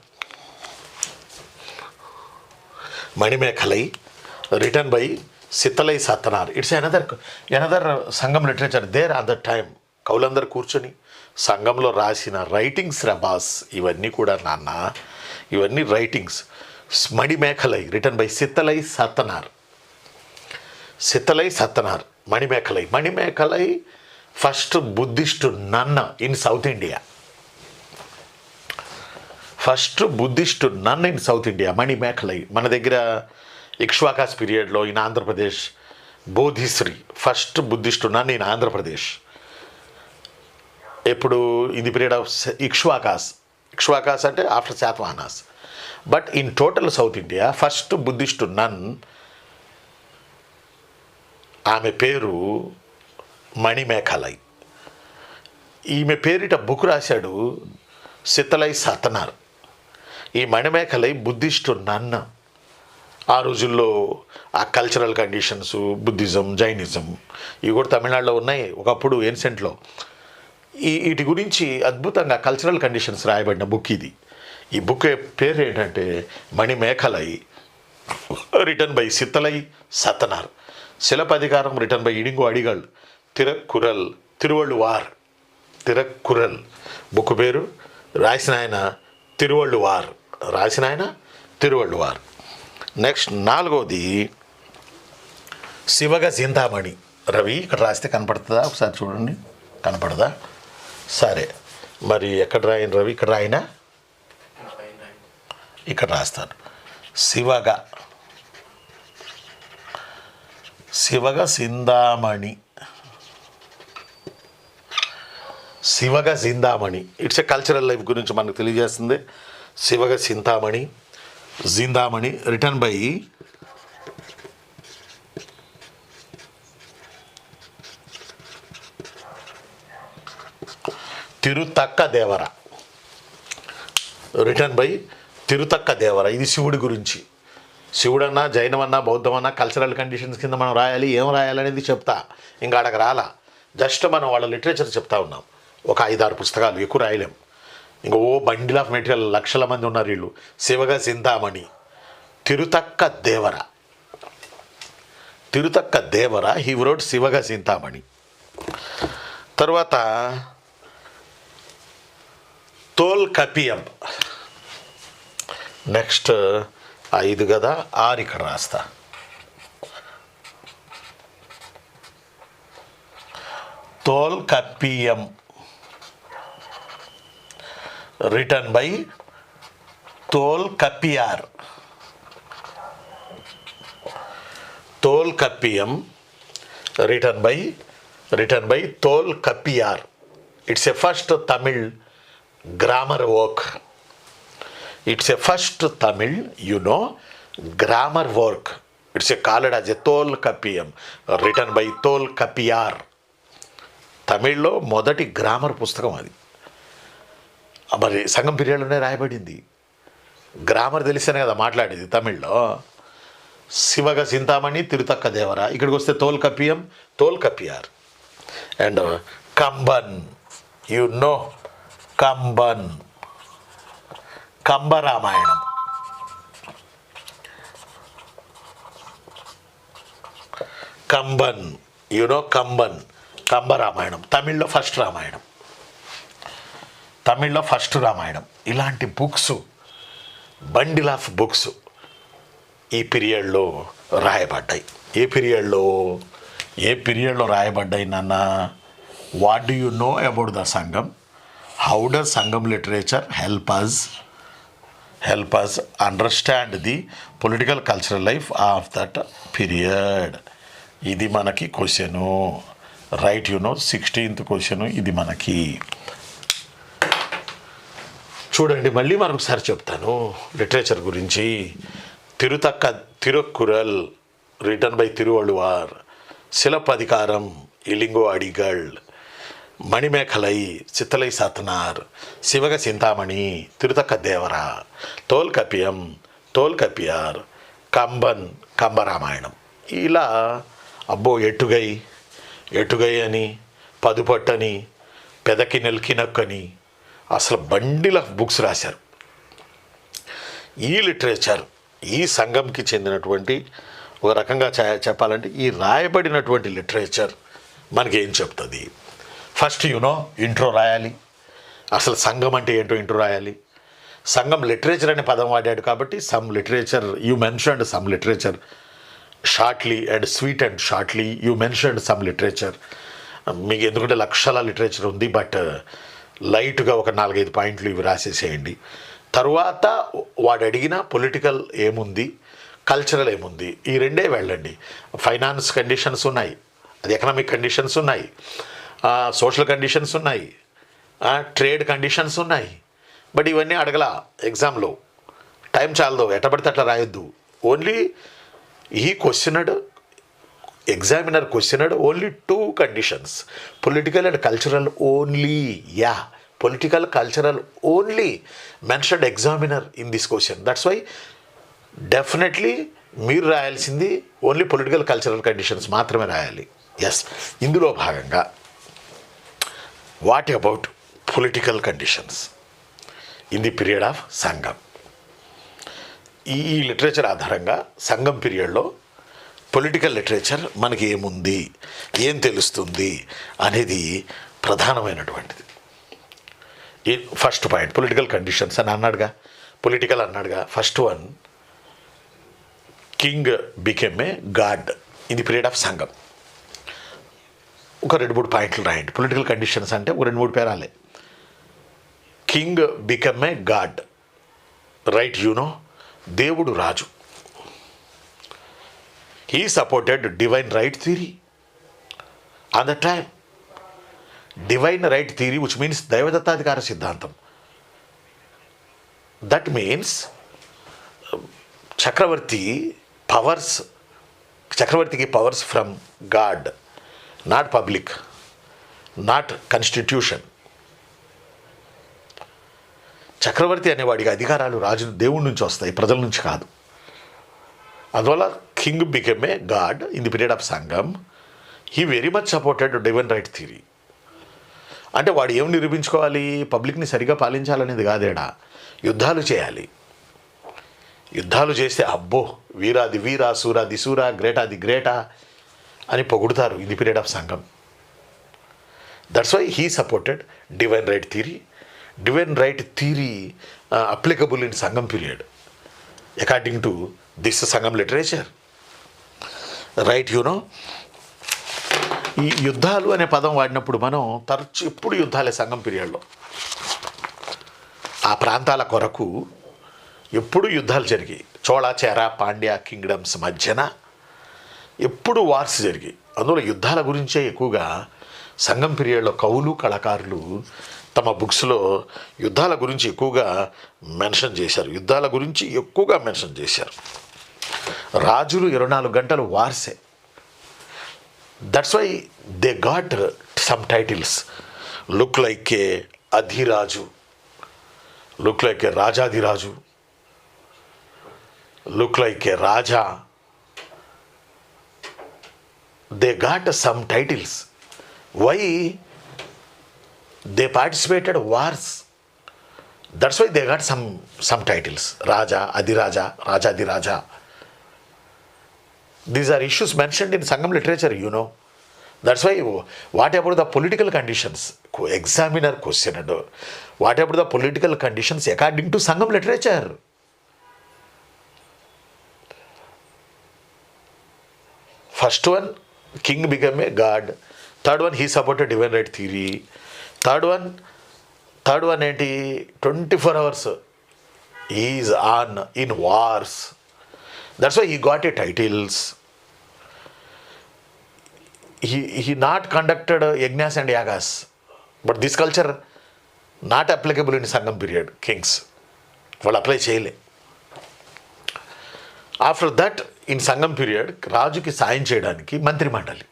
Manimekalai written by Sithalai Sattanar. It's another Sangam literature there on that time. కవులందరూ కూర్చొని సంఘంలో రాసిన రైటింగ్స్ బాస్. ఇవన్నీ కూడా నాన్న, ఇవన్నీ writings. Manimekalai written by Sithalai Sattanar. Sithalai Sattanar, Manimekalai. Manimekalai first Buddhist nun in South India. First Buddhist nun in South India Manimekalai. మన దగ్గర ఇక్ష్వాకాస్ పీరియడ్లో in Andhra Pradesh Bodhisri, first Buddhist nun in Andhra Pradesh. ఎప్పుడు in the period of Ikshvakas అంటే after Satavahanas. But in total South India first Buddhist nun, ఆమె పేరు మణిమేఖలై. ఈమె పేరిట book రాశాడు సిత్తలై సత్తనార్. ఈ మణిమేఖలై బుద్ధిస్ట్ నన్న. ఆ రోజుల్లో ఆ కల్చరల్ కండిషన్స్, బుద్ధిజం, జైనిజం ఇవి కూడా తమిళనాడులో ఉన్నాయి ఒకప్పుడు ఏన్సెంట్లో. వీటి గురించి అద్భుతంగా కల్చరల్ కండిషన్స్ రాయబడిన బుక్ ఇది. ఈ బుక్ పేరు ఏంటంటే Manimekalai, written by Sithalai Sattanar. Silappatikaram written by Ilango Adigal, Thirukkural, Thiruvalluvar. Thirukkural book పేరు. రాసిన ఆయన తిరువళ్ళువార్. రాసిన ఆయన తిరువళ్ళువార్. నెక్స్ట్ 4వది శివగ చింతామణి. రవి ఇక్కడ రాస్తే కనపడుతుందా? ఒకసారి చూడండి, కనపడదా? సరే, మరి ఎక్కడ రాయను రవి? ఇక్కడ రాయినా? ఇక్కడ రాస్తాను. Sivaga Chintamani. Sivaga Chintamani it's a cultural life గురించి మనకు తెలియజేస్తుంది. Sivaga Chintamani, written by Thiruthakka Devar. Written by Thiruthakka Devar. ఇది శివుడి గురించి. శివుడన్నా, జైనమన్నా, బౌద్ధమన్నా కల్చరల్ కండిషన్స్ కింద మనం రాయాలి. ఏం రాయాలనేది చెప్తా, ఇంకా అడగ రాలా. జస్ట్ మనం వాళ్ళ లిటరేచర్ చెప్తా ఉన్నాం. ఒక 5-6 పుస్తకాలు, ఎక్కువ రాయలేం. ఇంకో బండిల్ ఆఫ్ మెటీరియల్, లక్షల మంది ఉన్నారు వీళ్ళు. శివగ చింతామణి, తిరుతక్క దేవర. తిరుతక్క దేవర హీ వ్రోట్ శివగ చింతామణి. తర్వాత తోల్ కపియం. నెక్స్ట్ 5 కదా, 6 ఇక్కడ రాస్తా. Tolkappiyam, written by Tolkappiyar. Tolkappiyam, written by Tolkappiyar. It's a first Tamil grammar work. It's a first Tamil, grammar work. It's called as a Tolkappiyam, written by Tolkappiyar. తమిళ్లో మొదటి grammar పుస్తకం అది. మరి సంగం పీరియడ్లోనే రాయబడింది. గ్రామర్ తెలిస్తేనే కదా మాట్లాడేది తమిళ్లో. శివగ చింతామణి తిరుతక్క దేవరా, ఇక్కడికి వస్తే తోల్కప్పియం, తోల్కప్పియార్. అండ్ కంబన్, కంబన్, కంబరామాయణం. కంబన్, కంబన్, కంబరామాయణం. తమిళ్లో ఫస్ట్ రామాయణం. ఇలాంటి బుక్స్, బండిల్ ఆఫ్ బుక్స్ ఈ పీరియడ్లో రాయబడ్డాయి. ఏ పీరియడ్లో రాయబడ్డాయి నాన్న? What do you know about the Sangam? How does Sangam literature help us understand the political cultural life of that period? ఇది మనకి క్వశ్చను. రైట్ 16th క్వశ్చన్ ఇది మనకి. చూడండి, మళ్ళీ మరొకసారి చెప్తాను లిటరేచర్ గురించి. Thirukkural, written by Thiruvalluvar. సిలప్పధికారం, ఇలింగో అడిగల్. మణిమేఖలై, చిత్తలై సాతనార్. శివగ చింతామణి, తిరుతక్క దేవరా. తోల్కప్పియం, తోల్కప్పియార్. కంబన్, కంబరామాయణం. ఇలా అబ్బో ఎటుగై అని, పదుపట్టని, పెదకి నెల్కినక్కని, అసలు బండిల్ ఆఫ్ బుక్స్ రాశారు. ఈ లిటరేచర్ ఈ సంఘంకి చెందినటువంటి, ఒక రకంగా చెప్పాలంటే ఈ రాయబడినటువంటి లిటరేచర్ మనకి ఏం చెప్తుంది? ఫస్ట్ ఇంట్రో రాయాలి. అసలు సంఘం అంటే ఏంటో ఇంట్రో రాయాలి. సంఘం లిటరేచర్ అనే పదం వాడాడు కాబట్టి some literature you mentioned, some literature shortly and sweet and shortly you mentioned some literature. మీకు ఎందుకంటే లక్షల లిటరేచర్ ఉంది, బట్ లైట్గా ఒక 4-5 పాయింట్లు ఇవి రాసేసేయండి. తరువాత వాడు అడిగిన పొలిటికల్ ఏముంది, కల్చరల్ ఏముంది, ఈ రెండే వెళ్ళండి. ఫైనాన్స్ కండిషన్స్ ఉన్నాయి, అది ఎకనామిక్ కండిషన్స్ ఉన్నాయి, సోషల్ కండిషన్స్ ఉన్నాయి, ట్రేడ్ కండిషన్స్ ఉన్నాయి. బట్ ఇవన్నీ అడగల ఎగ్జామ్లో. టైం చాలదు, ఎట్టబడితే అట్లా రాయొద్దు. Only examiner questioned only 2 conditions, political and cultural only. Political, cultural only mentioned examiner in this question. That's why definitely మీరు రాయాల్సింది ఓన్లీ పొలిటికల్ కల్చరల్ కండిషన్స్ మాత్రమే రాయాలి. ఎస్, ఇందులో భాగంగా what about political conditions in the period of సంఘం? ఈ literature ఆధారంగా సంఘం పీరియడ్లో పొలిటికల్ లిటరేచర్ మనకి ఏముంది, ఏం తెలుస్తుంది అనేది ప్రధానమైనటువంటిది. ఈ ఫస్ట్ పాయింట్ పొలిటికల్ కండిషన్స్ అని అన్నాడుగా, పొలిటికల్ అన్నాడుగా. First one, king became a god in the period of Sangam. ఒక 2-3 పాయింట్లు రాయండి. పొలిటికల్ కండిషన్స్ అంటే ఒక 2-3 పేరాలే. King become a god, right? దేవుడు రాజు. He supported divine right theory at the time. Divine right theory, which means దైవదత్తాధికార సిద్ధాంతం. That means చక్రవర్తికి powers from god, not public, not constitution. చక్రవర్తి అనేవాడికి అధికారాలు దేవుడి నుంచి వస్తాయి, ప్రజల నుంచి కాదు. అందువల్ల king became a god in the period of Sangam. He very much supported divine right theory. అంటే వాడు ఏం నిరూపించుకోవాలి? పబ్లిక్ని సరిగా పాలించాలనేది కాదేడా, యుద్ధాలు చేయాలి. యుద్ధాలు చేస్తే అబ్బో వీరాది వీరా, సూరాది సూరా, గ్రేటాది గ్రేటా అని పొగుడుతారు in the period of Sangam. That's why he supported divine right theory. Divine right theory applicable in Sangam period according to this Sangam literature. Right? ఈ యుద్ధాలు అనే పదం వాడినప్పుడు మనం తరచు ఎప్పుడు యుద్ధాలే సంఘం పీరియడ్లో. ఆ ప్రాంతాల కొరకు ఎప్పుడు యుద్ధాలు జరిగాయి. చోళ, చేర, పాండ్య కింగ్డమ్స్ మధ్యన ఎప్పుడు వార్స్ జరిగాయి. అందులో యుద్ధాల గురించే ఎక్కువగా సంఘం పీరియడ్లో కవులు, కళాకారులు తమ బుక్స్లో యుద్ధాల గురించి ఎక్కువగా మెన్షన్ చేశారు. యుద్ధాల గురించి ఎక్కువగా మెన్షన్ చేశారు. రాజులు 24 గంటలు వార్సే. That's why they got some titles. Look like a adhiraju, look like a rajadhiraju, look like a raja. They got some titles. Why? They participated wars. That's why they got some titles. Raja, adhiraja, rajadhiraja. These are issues mentioned in Sangam literature, you know. That's why, what about the political conditions? Examiner questioned. What about the political conditions according to Sangam literature? First one, king became a god. Third one, he supported divine right theory. Third one, 24 hours he is on in wars. That's why he got a titles. He not conducted yajnas and yagas. But this culture not applicable in Sangam period. Kings వాళ్ళు apply చేయలే. After that in Sangam period రాజుకి సాయం చేయడానికి మంత్రి మండలి,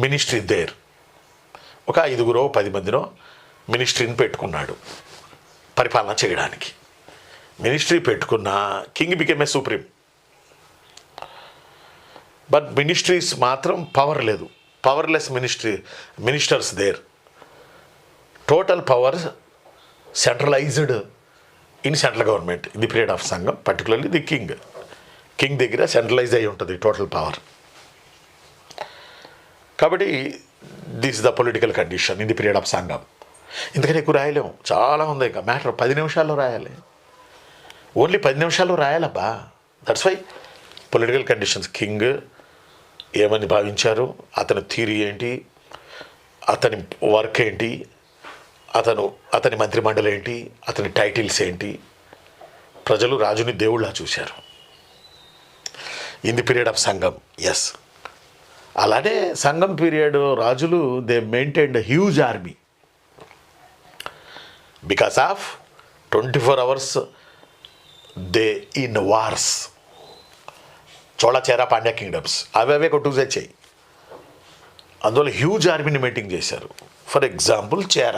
ministry there. ఒక 5గురో 10 మందినో మినిస్ట్రీని పెట్టుకున్నాడు పరిపాలన చేయడానికి. మినిస్ట్రీ పెట్టుకున్న king became a supreme. But ministries మాత్రం పవర్ లేదు. Powerless ministers there. Total power centralized in central government in the period of Sangam, particularly the king దగ్గర సెంట్రలైజ్ అయి ఉంటుంది టోటల్ పవర్. కాబట్టి this the political condition in the period of Sangam. ఇంతకని ఎక్కువ రాయలేము, చాలా ఉంది. ఇంకా మ్యాటర్ 10 నిమిషాల్లో రాయాలి. ఓన్లీ 10 నిమిషాల్లో రాయాలబ్బా. That's why political conditions. King ఏమని భావించారు, అతని థియరీ ఏంటి, అతని వర్క్ ఏంటి, అతని మంత్రిమండలి ఏంటి, అతని టైటిల్స్ ఏంటి. ప్రజలు రాజుని దేవుళ్ళ చూశారు in the period of Sangam. Yes, అలానే సంఘం పీరియడ్ రాజులు they maintained huge army because of 24 hours they in wars. Chola, Chera, Pandya kingdoms అవే కొట్టుకు తెచ్చాయి. అందువల్ల హ్యూజ్ ఆర్మీని మెయింటైన్ చేశారు. For example Chera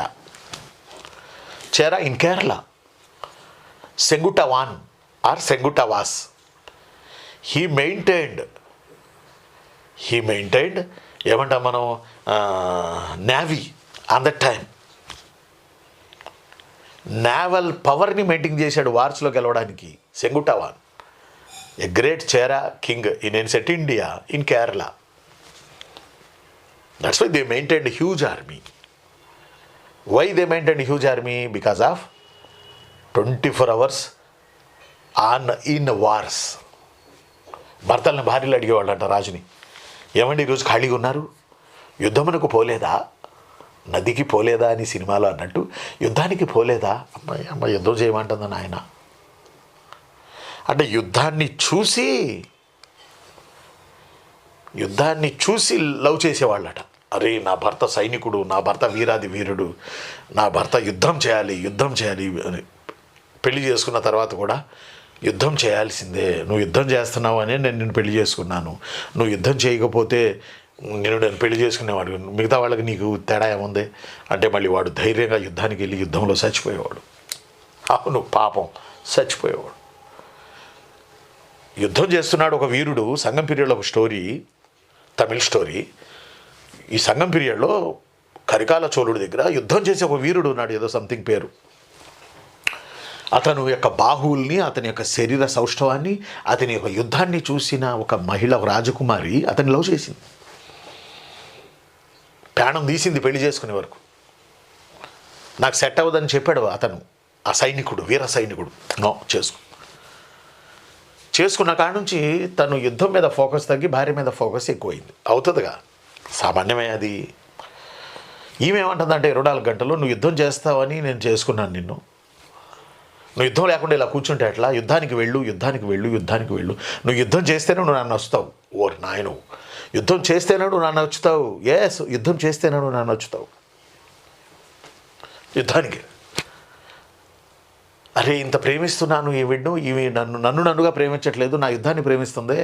in Kerala, Senguttuvan or Senguttuvas. He maintained ఏమంటాం మనం, navy on that time. Naval పవర్ని మెయింటైన్ చేశాడు వార్స్లో గెలవడానికి Senguttuvan. A great Chera king in ancient India in Kerala. That's why they maintained huge army. Why they maintained huge army? Because of 24 hours on in wars. భర్తలను భార్యలు అడిగేవాళ్ళంట రాజుని, ఏమండి ఈరోజు ఖాళీగా ఉన్నారు, యుద్ధమునకు పోలేదా, నదికి పోలేదా అని సినిమాలో అన్నట్టు యుద్ధానికి పోలేదా? అమ్మాయి యుద్ధం చేయమంటుందా నాయన అంటే యుద్ధాన్ని చూసి లవ్ చేసేవాళ్ళట. అరే నా భర్త సైనికుడు, నా భర్త వీరాది వీరుడు, నా భర్త యుద్ధం చేయాలి అని. పెళ్లి చేసుకున్న తర్వాత కూడా యుద్ధం చేయాల్సిందే, నువ్వు యుద్ధం చేస్తున్నావు అనే నేను నిన్ను పెళ్లి చేసుకున్నాను, నువ్వు యుద్ధం చేయకపోతే నేను పెళ్లి చేసుకునేవాడు, మిగతా వాళ్ళకి నీకు తేడా ఏముంది అంటే మళ్ళీ వాడు ధైర్యంగా యుద్ధానికి వెళ్ళి యుద్ధంలో చచ్చిపోయేవాడు. అవును, పాపం చచ్చిపోయేవాడు. యుద్ధం చేస్తున్నాడు ఒక వీరుడు. సంఘం పీరియడ్లో ఒక స్టోరీ, తమిళ్ స్టోరీ. ఈ సంఘం పీరియడ్లో కరికాల చోళుడి దగ్గర యుద్ధం చేసే ఒక వీరుడు ఉన్నాడు, ఏదో సంథింగ్ పేరు. అతను యొక్క బాహువుల్ని, అతని యొక్క శరీర సౌష్ఠవాన్ని, అతని యొక్క యుద్ధాన్ని చూసిన ఒక మహిళ రాజకుమారి అతని లవ్ చేసింది. ప్రాణం తీసింది పెళ్లి చేసుకునే వరకు. నాకు సెట్ అవ్వదని చెప్పాడు అతను, ఆ సైనికుడు, వీర సైనికుడు. నో, చేసుకున్న కాడ నుంచి తను యుద్ధం మీద ఫోకస్ తగ్గి భార్య మీద ఫోకస్ ఎక్కువైంది. అవుతుందిగా. సామాన్యమే అది. ఈమెమంటుందంటే 24 గంటలు నువ్వు యుద్ధం చేస్తావని నేను చేసుకున్నాను నిన్ను. నువ్వు యుద్ధం లేకుండా ఇలా కూర్చుంటే ఎట్లా? యుద్ధానికి వెళ్ళు, యుద్ధానికి వెళ్ళు, యుద్ధానికి వెళ్ళు. నువ్వు యుద్ధం చేస్తేనే నువ్వు నన్ను నచ్చుతావు. ఓర్ నాయను, యుద్ధం చేస్తేనే నువ్వు నన్ను నచ్చుతావు. ఎస్, యుద్ధం చేస్తేనే నువ్వు నన్ను నచ్చుతావు. యుద్ధానికి. అరే ఇంత ప్రేమిస్తున్నాను ఈవిడ్ను, ఈమె నన్నుగా ప్రేమించట్లేదు, నా యుద్ధాన్ని ప్రేమిస్తుంది,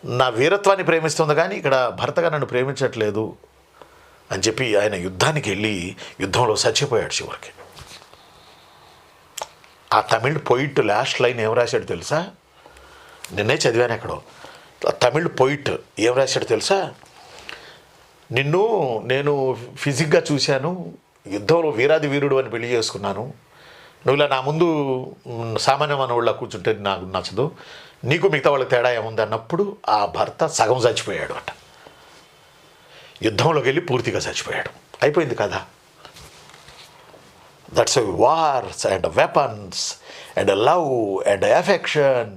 నా వీరత్వాన్ని ప్రేమిస్తుంది, కానీ ఇక్కడ భర్తగా నన్ను ప్రేమించట్లేదు అని చెప్పి ఆయన యుద్ధానికి వెళ్ళి యుద్ధంలో చచ్చిపోయాడు చివరికి. ఆ తమిళ్ పొయిట్ లాస్ట్ లైన్ ఏం రాశాడు తెలుసా? నిన్నే చదివాను ఎక్కడో. తమిళ్ పొయిట్ ఏం రాశాడు తెలుసా? నిన్ను నేను ఫిజిక్గా చూశాను, యుద్ధంలో వీరాది వీరుడు అని పెళ్లి చేసుకున్నాను, నువ్వు ఇలా నా ముందు సామాన్య మనవుళ్ళ కూర్చుంటే నాకు నచ్చదు, నీకు మిగతా వాళ్ళకి తేడా ఏముంది అన్నప్పుడు ఆ భర్త సగం చచ్చిపోయాడు అట. యుద్ధంలోకి వెళ్ళి పూర్తిగా చచ్చిపోయాడు. అయిపోయింది కదా. That's a wars and weapons and love and affection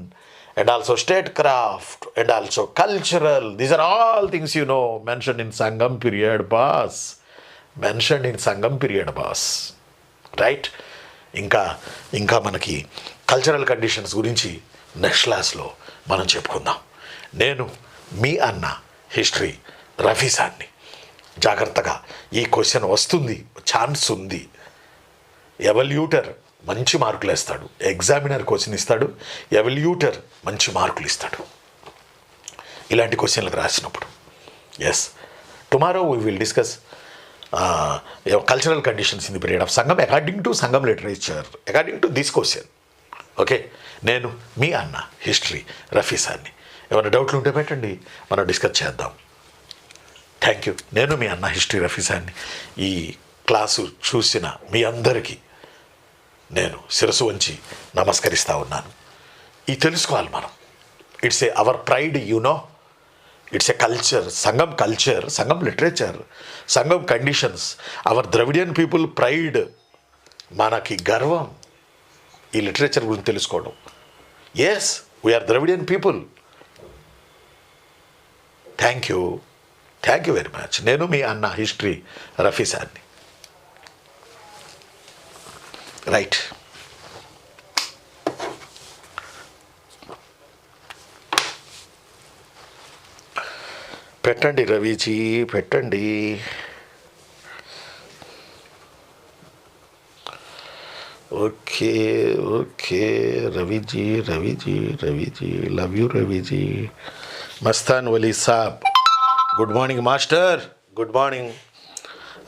and also statecraft and also cultural. These are all things mentioned in Sangam period boss. Mentioned in Sangam period boss. Right? ఇంకా మనకి కల్చరల్ కండిషన్స్ గురించి next క్లాస్లో మనం చెప్పుకుందాం. నేను మీ అన్న history రఫీసాన్ని. జాగ్రత్తగా ఈ క్వశ్చన్ వస్తుంది, ఛాన్స్ ఉంది. ఎవల్యూటర్ మంచి మార్కులు ఇస్తాడు, ఎగ్జామినర్ క్వశ్చన్ ఇస్తాడు, ఎవల్యూటర్ మంచి మార్కులు ఇస్తాడు ఇలాంటి క్వశ్చన్లకు రాసినప్పుడు. Yes, tomorrow we will discuss cultural conditions in the period of Sangam according to Sangam literature, according to this question. Okay, నేను మీ అన్న హిస్టరీ రఫీసాన్ని. ఏమైనా డౌట్లు ఉంటే పెట్టండి, మనం డిస్కస్ చేద్దాం. Thank you. నేను మీ అన్న హిస్టరీ రఫీసాన్ని. ఈ క్లాసు చూసిన మీ అందరికీ నేను శిరసు వంచి నమస్కరిస్తూ ఉన్నాను. ఇది తెలుసుకోవాలి మనం. It's a our pride, it's a culture, Sangam literature, Sangam conditions, our Dravidian people pride. మనకి గర్వం ఈ లిటరేచర్ గురించి తెలుసుకోవడం. Yes, we are Dravidian people. Thank you very much. నేను మీ అన్న హిస్టరీ రఫీసాన్ని. రైట్. పెట్టండి రవిజీ, పెట్టండి. Okay Raviji. Love you Raviji. Mastan Vali Saab, good morning master. Good morning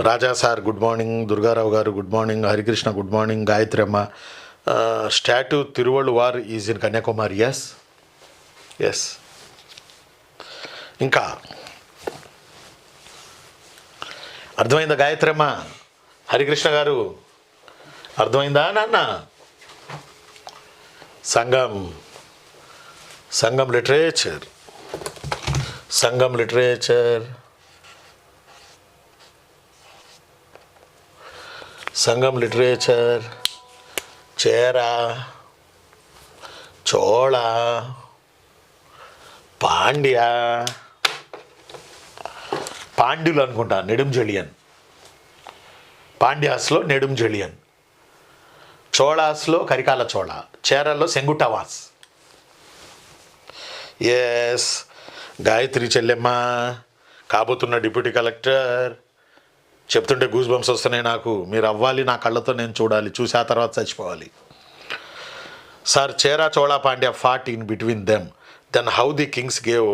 Raja sir, good morning. Durgarao గారు good morning. Harikrishna good morning. Gayatri అమ్మ, statue తిరువళ్ళువార్ is in Kanyakumari. Yes. ఇంకా అర్థమైందా గాయత్రి అమ్మ? హరికృష్ణ గారు అర్థమైందా నాన్న? సంగం లిటరేచర్ చేర, చోళ, పాండ్య, పాండ్యులు అనుకుంటా, నెడుంజెళియన్. పాండ్యాస్లో నెడుంజెళియన్, చోళాస్లో కరికాల చోళ, చేరల్లో సెంగుటవాస్. ఎస్, గాయత్రి చెల్లెమ్మ కాబోతున్న డిప్యూటీ కలెక్టర్. చెప్తుంటే గూస్ బంప్స్ వస్తున్నాయి నాకు. మీరు అవ్వాలి, నా కళ్ళతో నేను చూడాలి, చూసి ఆ తర్వాత చచ్చిపోవాలి. Sir, Chera Chola Pandya fought in between them, then how the kings gave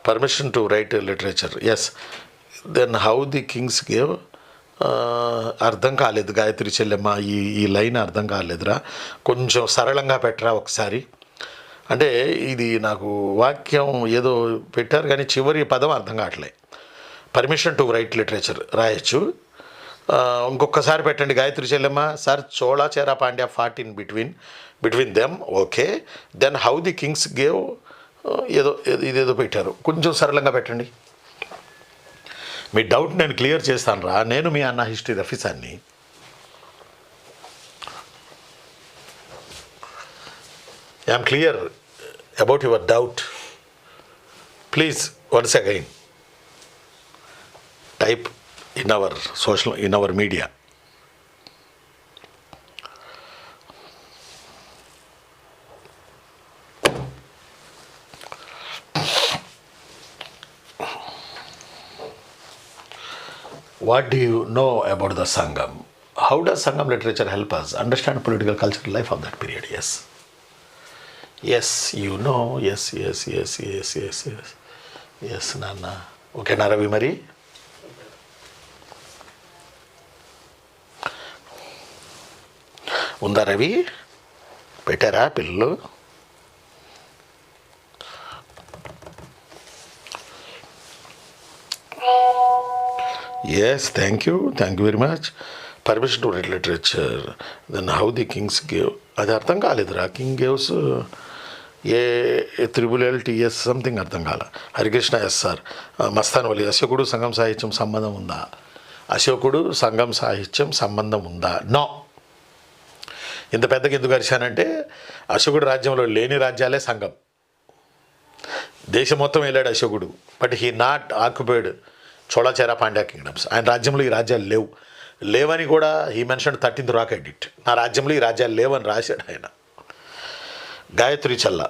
permission to write literature. Yes, then how the kings gave. అర్థం కాలేదు గాయత్రి చెల్లెమ్మ, ఈ లైన్ అర్థం కాలేదురా, కొంచెం సరళంగా పెట్టరా ఒకసారి. అంటే ఇది నాకు వాక్యం ఏదో పెట్టారు కానీ చివరి పదం అర్థం కావట్లే. పర్మిషన్ టు రైట్ లిటరేచర్ రాయొచ్చు, ఇంకొకసారి పెట్టండి గాయత్రి చెల్లెమ్మ. Sir, Chola Chera Pandya fought in between them. Okay, then how the kings gave ఇదేదో పెట్టారు, కొంచెం సరళంగా పెట్టండి. మీ డౌట్ నేను క్లియర్ చేస్తాను రా. నేను మీ అన్న హిస్టరీ రఫీసాన్ని. I'm clear about your doubt. Please once again, type in our media. What do you know about the Sangam? How does Sangam literature help us understand political cultural life of that period? Yes. Yes, you know. Yes. Yes, Nana. Okay, Naravi Mari. Unda Ravi. Petera Pillu. Yes, thank you very much. Permission to read literature. Then how the kings gave. అది అర్థం కాలేదురా. King గేవ్స్ ALLTS something అర్థం కాల. Harikrishna sir Mastan వలి అశోకుడు సంఘం సాహిత్యం సంబంధం ఉందా? అశోకుడు సంఘం సాహిత్యం సంబంధం ఉందా? నో. ఇంత పెద్దగా ఎందుకు అరిచానంటే అశోకుడు రాజ్యంలో లేని రాజ్యాలే సంఘం. దేశం మొత్తం వెళ్ళాడు అశోకుడు, but he not occupied Chola Chera Pandya kingdoms. ఆయన రాజ్యంలో ఈ రాజ్యాలు లేవని కూడా he mention 13th rock edit. నా రాజ్యంలో ఈ రాజ్యాలు లేవని రాశాడు ఆయన. గాయత్రి చల్ల,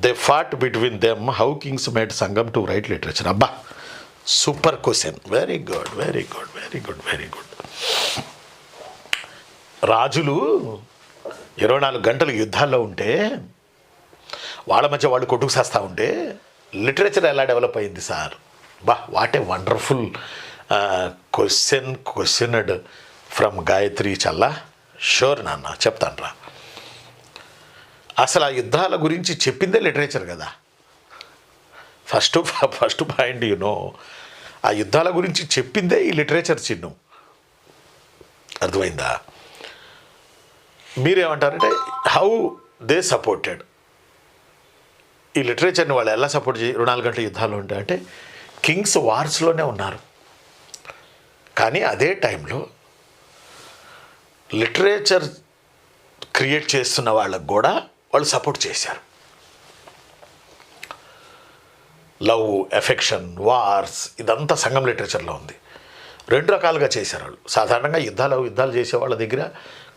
they fat between them how Kings made సంఘం టు రైట్ లిటరేచర్. అబ్బా, సూపర్ క్వశ్చన్. Very good. రాజులు 24 గంటలు యుద్ధాల్లో ఉంటే వాళ్ళ మధ్య వాళ్ళు కొట్టుకు చేస్తూ ఉంటే లిటరేచర్ ఎలా డెవలప్ అయింది సార్? బా, what a wonderful questioned from Gayatri Challa. Sure నాన్న, చెప్తాను రా. అసలు ఆ యుద్ధాల గురించి చెప్పిందే లిటరేచర్ కదా. ఫస్ట్ పాయింట్ ఆ యుద్ధాల గురించి చెప్పిందే ఈ లిటరేచర్ చిన్ను. అర్థమైందా? మీరేమంటారంటే హౌ దే సపోర్టెడ్ ఈ లిటరేచర్ని. వాళ్ళు ఎలా సపోర్ట్ 24 గంటల యుద్ధాలు ఉంటాయి అంటే కింగ్స్ వార్స్లోనే ఉన్నారు, కానీ అదే టైంలో లిటరేచర్ క్రియేట్ చేస్తున్న వాళ్ళకు కూడా వాళ్ళు సపోర్ట్ చేశారు. లవ్, ఎఫెక్షన్, వార్స్, ఇదంతా సంఘం లిటరేచర్లో ఉంది. 2 రకాలుగా చేశారు వాళ్ళు. సాధారణంగా యుద్ధాలు చేసే వాళ్ళ దగ్గర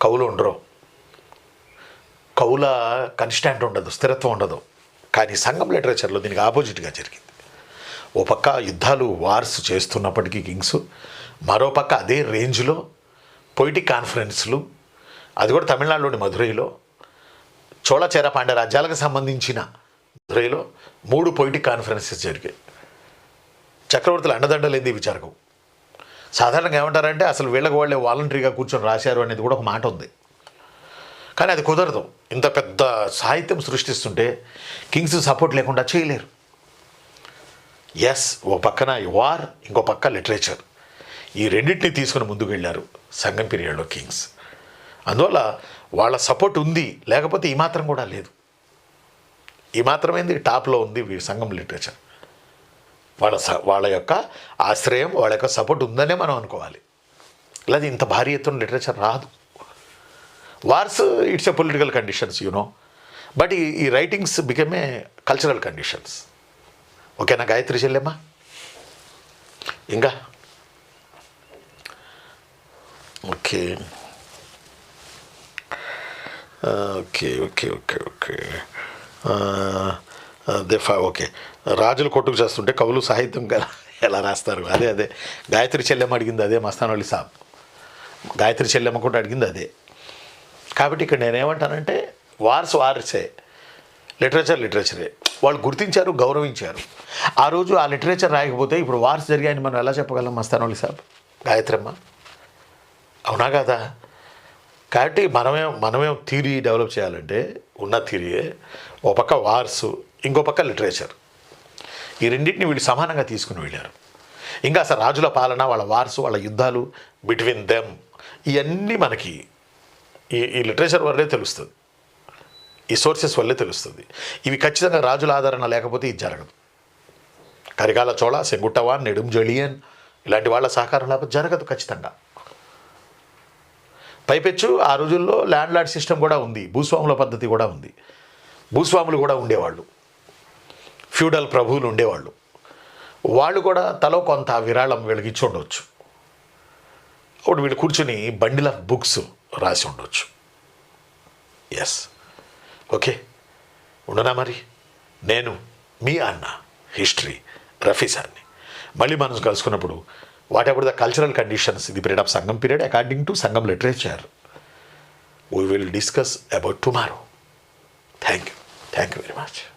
కవులు ఉండరు, కవుల కన్స్టాంట్ ఉండదు, స్థిరత్వం ఉండదు. కానీ సంఘం లిటరేచర్లో దీనికి ఆపోజిట్గా జరిగింది. ఓ పక్క యుద్ధాలు, వార్స్ చేస్తున్నప్పటికీ కింగ్స్, మరో పక్క అదే రేంజ్లో పొయిటిక్ కాన్ఫరెన్స్లు, అది కూడా తమిళనాడులోని మధురైలో, చోళచేరా పాండ్య రాజ్యాలకు సంబంధించిన మధురైలో 3 పొయిటిక్ కాన్ఫరెన్సెస్ జరిగాయి. చక్రవర్తులు అండదండలేంది ఇవి జరగవు. సాధారణంగా ఏమంటారంటే అసలు వీళ్ళకి వాళ్ళే వాలంటరీగా కూర్చొని రాశారు అనేది కూడా ఒక మాట ఉంది. కానీ అది కుదరదు. ఇంత పెద్ద సాహిత్యం సృష్టిస్తుంటే కింగ్స్ సపోర్ట్ లేకుండా చేయలేరు. ఎస్, ఓ పక్కన వార్, ఇంకో పక్క లిటరేచర్, ఈ రెండింటిని తీసుకుని ముందుకు వెళ్ళారు సంఘం పీరియడ్లో కింగ్స్. అందువల్ల వాళ్ళ సపోర్ట్ ఉంది, లేకపోతే ఈ మాత్రం కూడా లేదు. ఈ మాత్రమేంది టాప్లో ఉంది సంఘం లిటరేచర్. వాళ్ళ యొక్క ఆశ్రయం, వాళ్ళ యొక్క సపోర్ట్ ఉందనే మనం అనుకోవాలి. లేదా ఇంత భారీ ఎత్తున లిటరేచర్ రాదు. Wars it's a political conditions but ఈ writings become a cultural conditions. ఓకేనా గాయత్రి చెల్లెమ్మ? ఇంకా ఓకే ఓకే. రాజులు కొట్టుకు చేస్తుంటే కవులు సాహిత్యం ఎలా రాస్తారు? అదే గాయత్రి చెల్లెమ్మ అడిగింది అదే. మస్తానవల్లి సాబ్ గాయత్రి చెల్లెమ్మ కూడా అడిగింది అదే. కాబట్టి ఇక్కడ నేనేమంటానంటే వార్సే, లిటరేచరే. వాళ్ళు గుర్తించారు, గౌరవించారు. ఆ రోజు ఆ లిటరేచర్ రాయకపోతే ఇప్పుడు వార్స్ జరిగాయని మనం ఎలా చెప్పగలం మస్తానవల్లి సాబ్, గాయత్రమ్మ? అవునా కదా? కాబట్టి మనమే థియరీ డెవలప్ చేయాలంటే ఉన్న థియరీయే. ఒక పక్క వార్సు, ఇంకో పక్క లిటరేచర్, ఈ రెండింటిని వీళ్ళు సమానంగా తీసుకుని వెళ్ళారు. ఇంకా అసలు రాజుల పాలన, వాళ్ళ వార్సు, వాళ్ళ యుద్ధాలు బిట్వీన్ దెమ్, ఇవన్నీ మనకి ఈ లిటరేచర్ వల్లే తెలుస్తుంది, ఈ సోర్సెస్ వల్లే తెలుస్తుంది. ఇవి ఖచ్చితంగా రాజుల ఆదరణ లేకపోతే ఇది జరగదు. కరికాల చోళ, సెంగుట్టవాన్, నెడుం జళియన్ ఇలాంటి వాళ్ళ సహకారం లేకపోతే జరగదు ఖచ్చితంగా. పైపెచ్చు ఆ రోజుల్లో ల్యాండ్ లార్డ్ సిస్టమ్ కూడా ఉంది, భూస్వాముల పద్ధతి కూడా ఉంది. భూస్వాములు కూడా ఉండేవాళ్ళు, ఫ్యూడల్ ప్రభువులు ఉండేవాళ్ళు. వాళ్ళు కూడా తలో కొంత విరాళం వీళ్ళకి ఇచ్చి ఉండవచ్చు. అప్పుడు వీళ్ళు కూర్చొని బండిల్ ఆఫ్ బుక్స్ రాసి ఉండొచ్చు. ఎస్, ఓకే, ఉండనా మరి. నేను మీ అన్న హిస్టరీ రఫీ సార్ని. మళ్ళీ మనం కలుసుకున్నప్పుడు what ever the cultural conditions ఇది పీరియడ్ ఆఫ్ సంఘం పీరియడ్ అకార్డింగ్ టు సంఘం literature we will discuss about tomorrow. Thank you very much.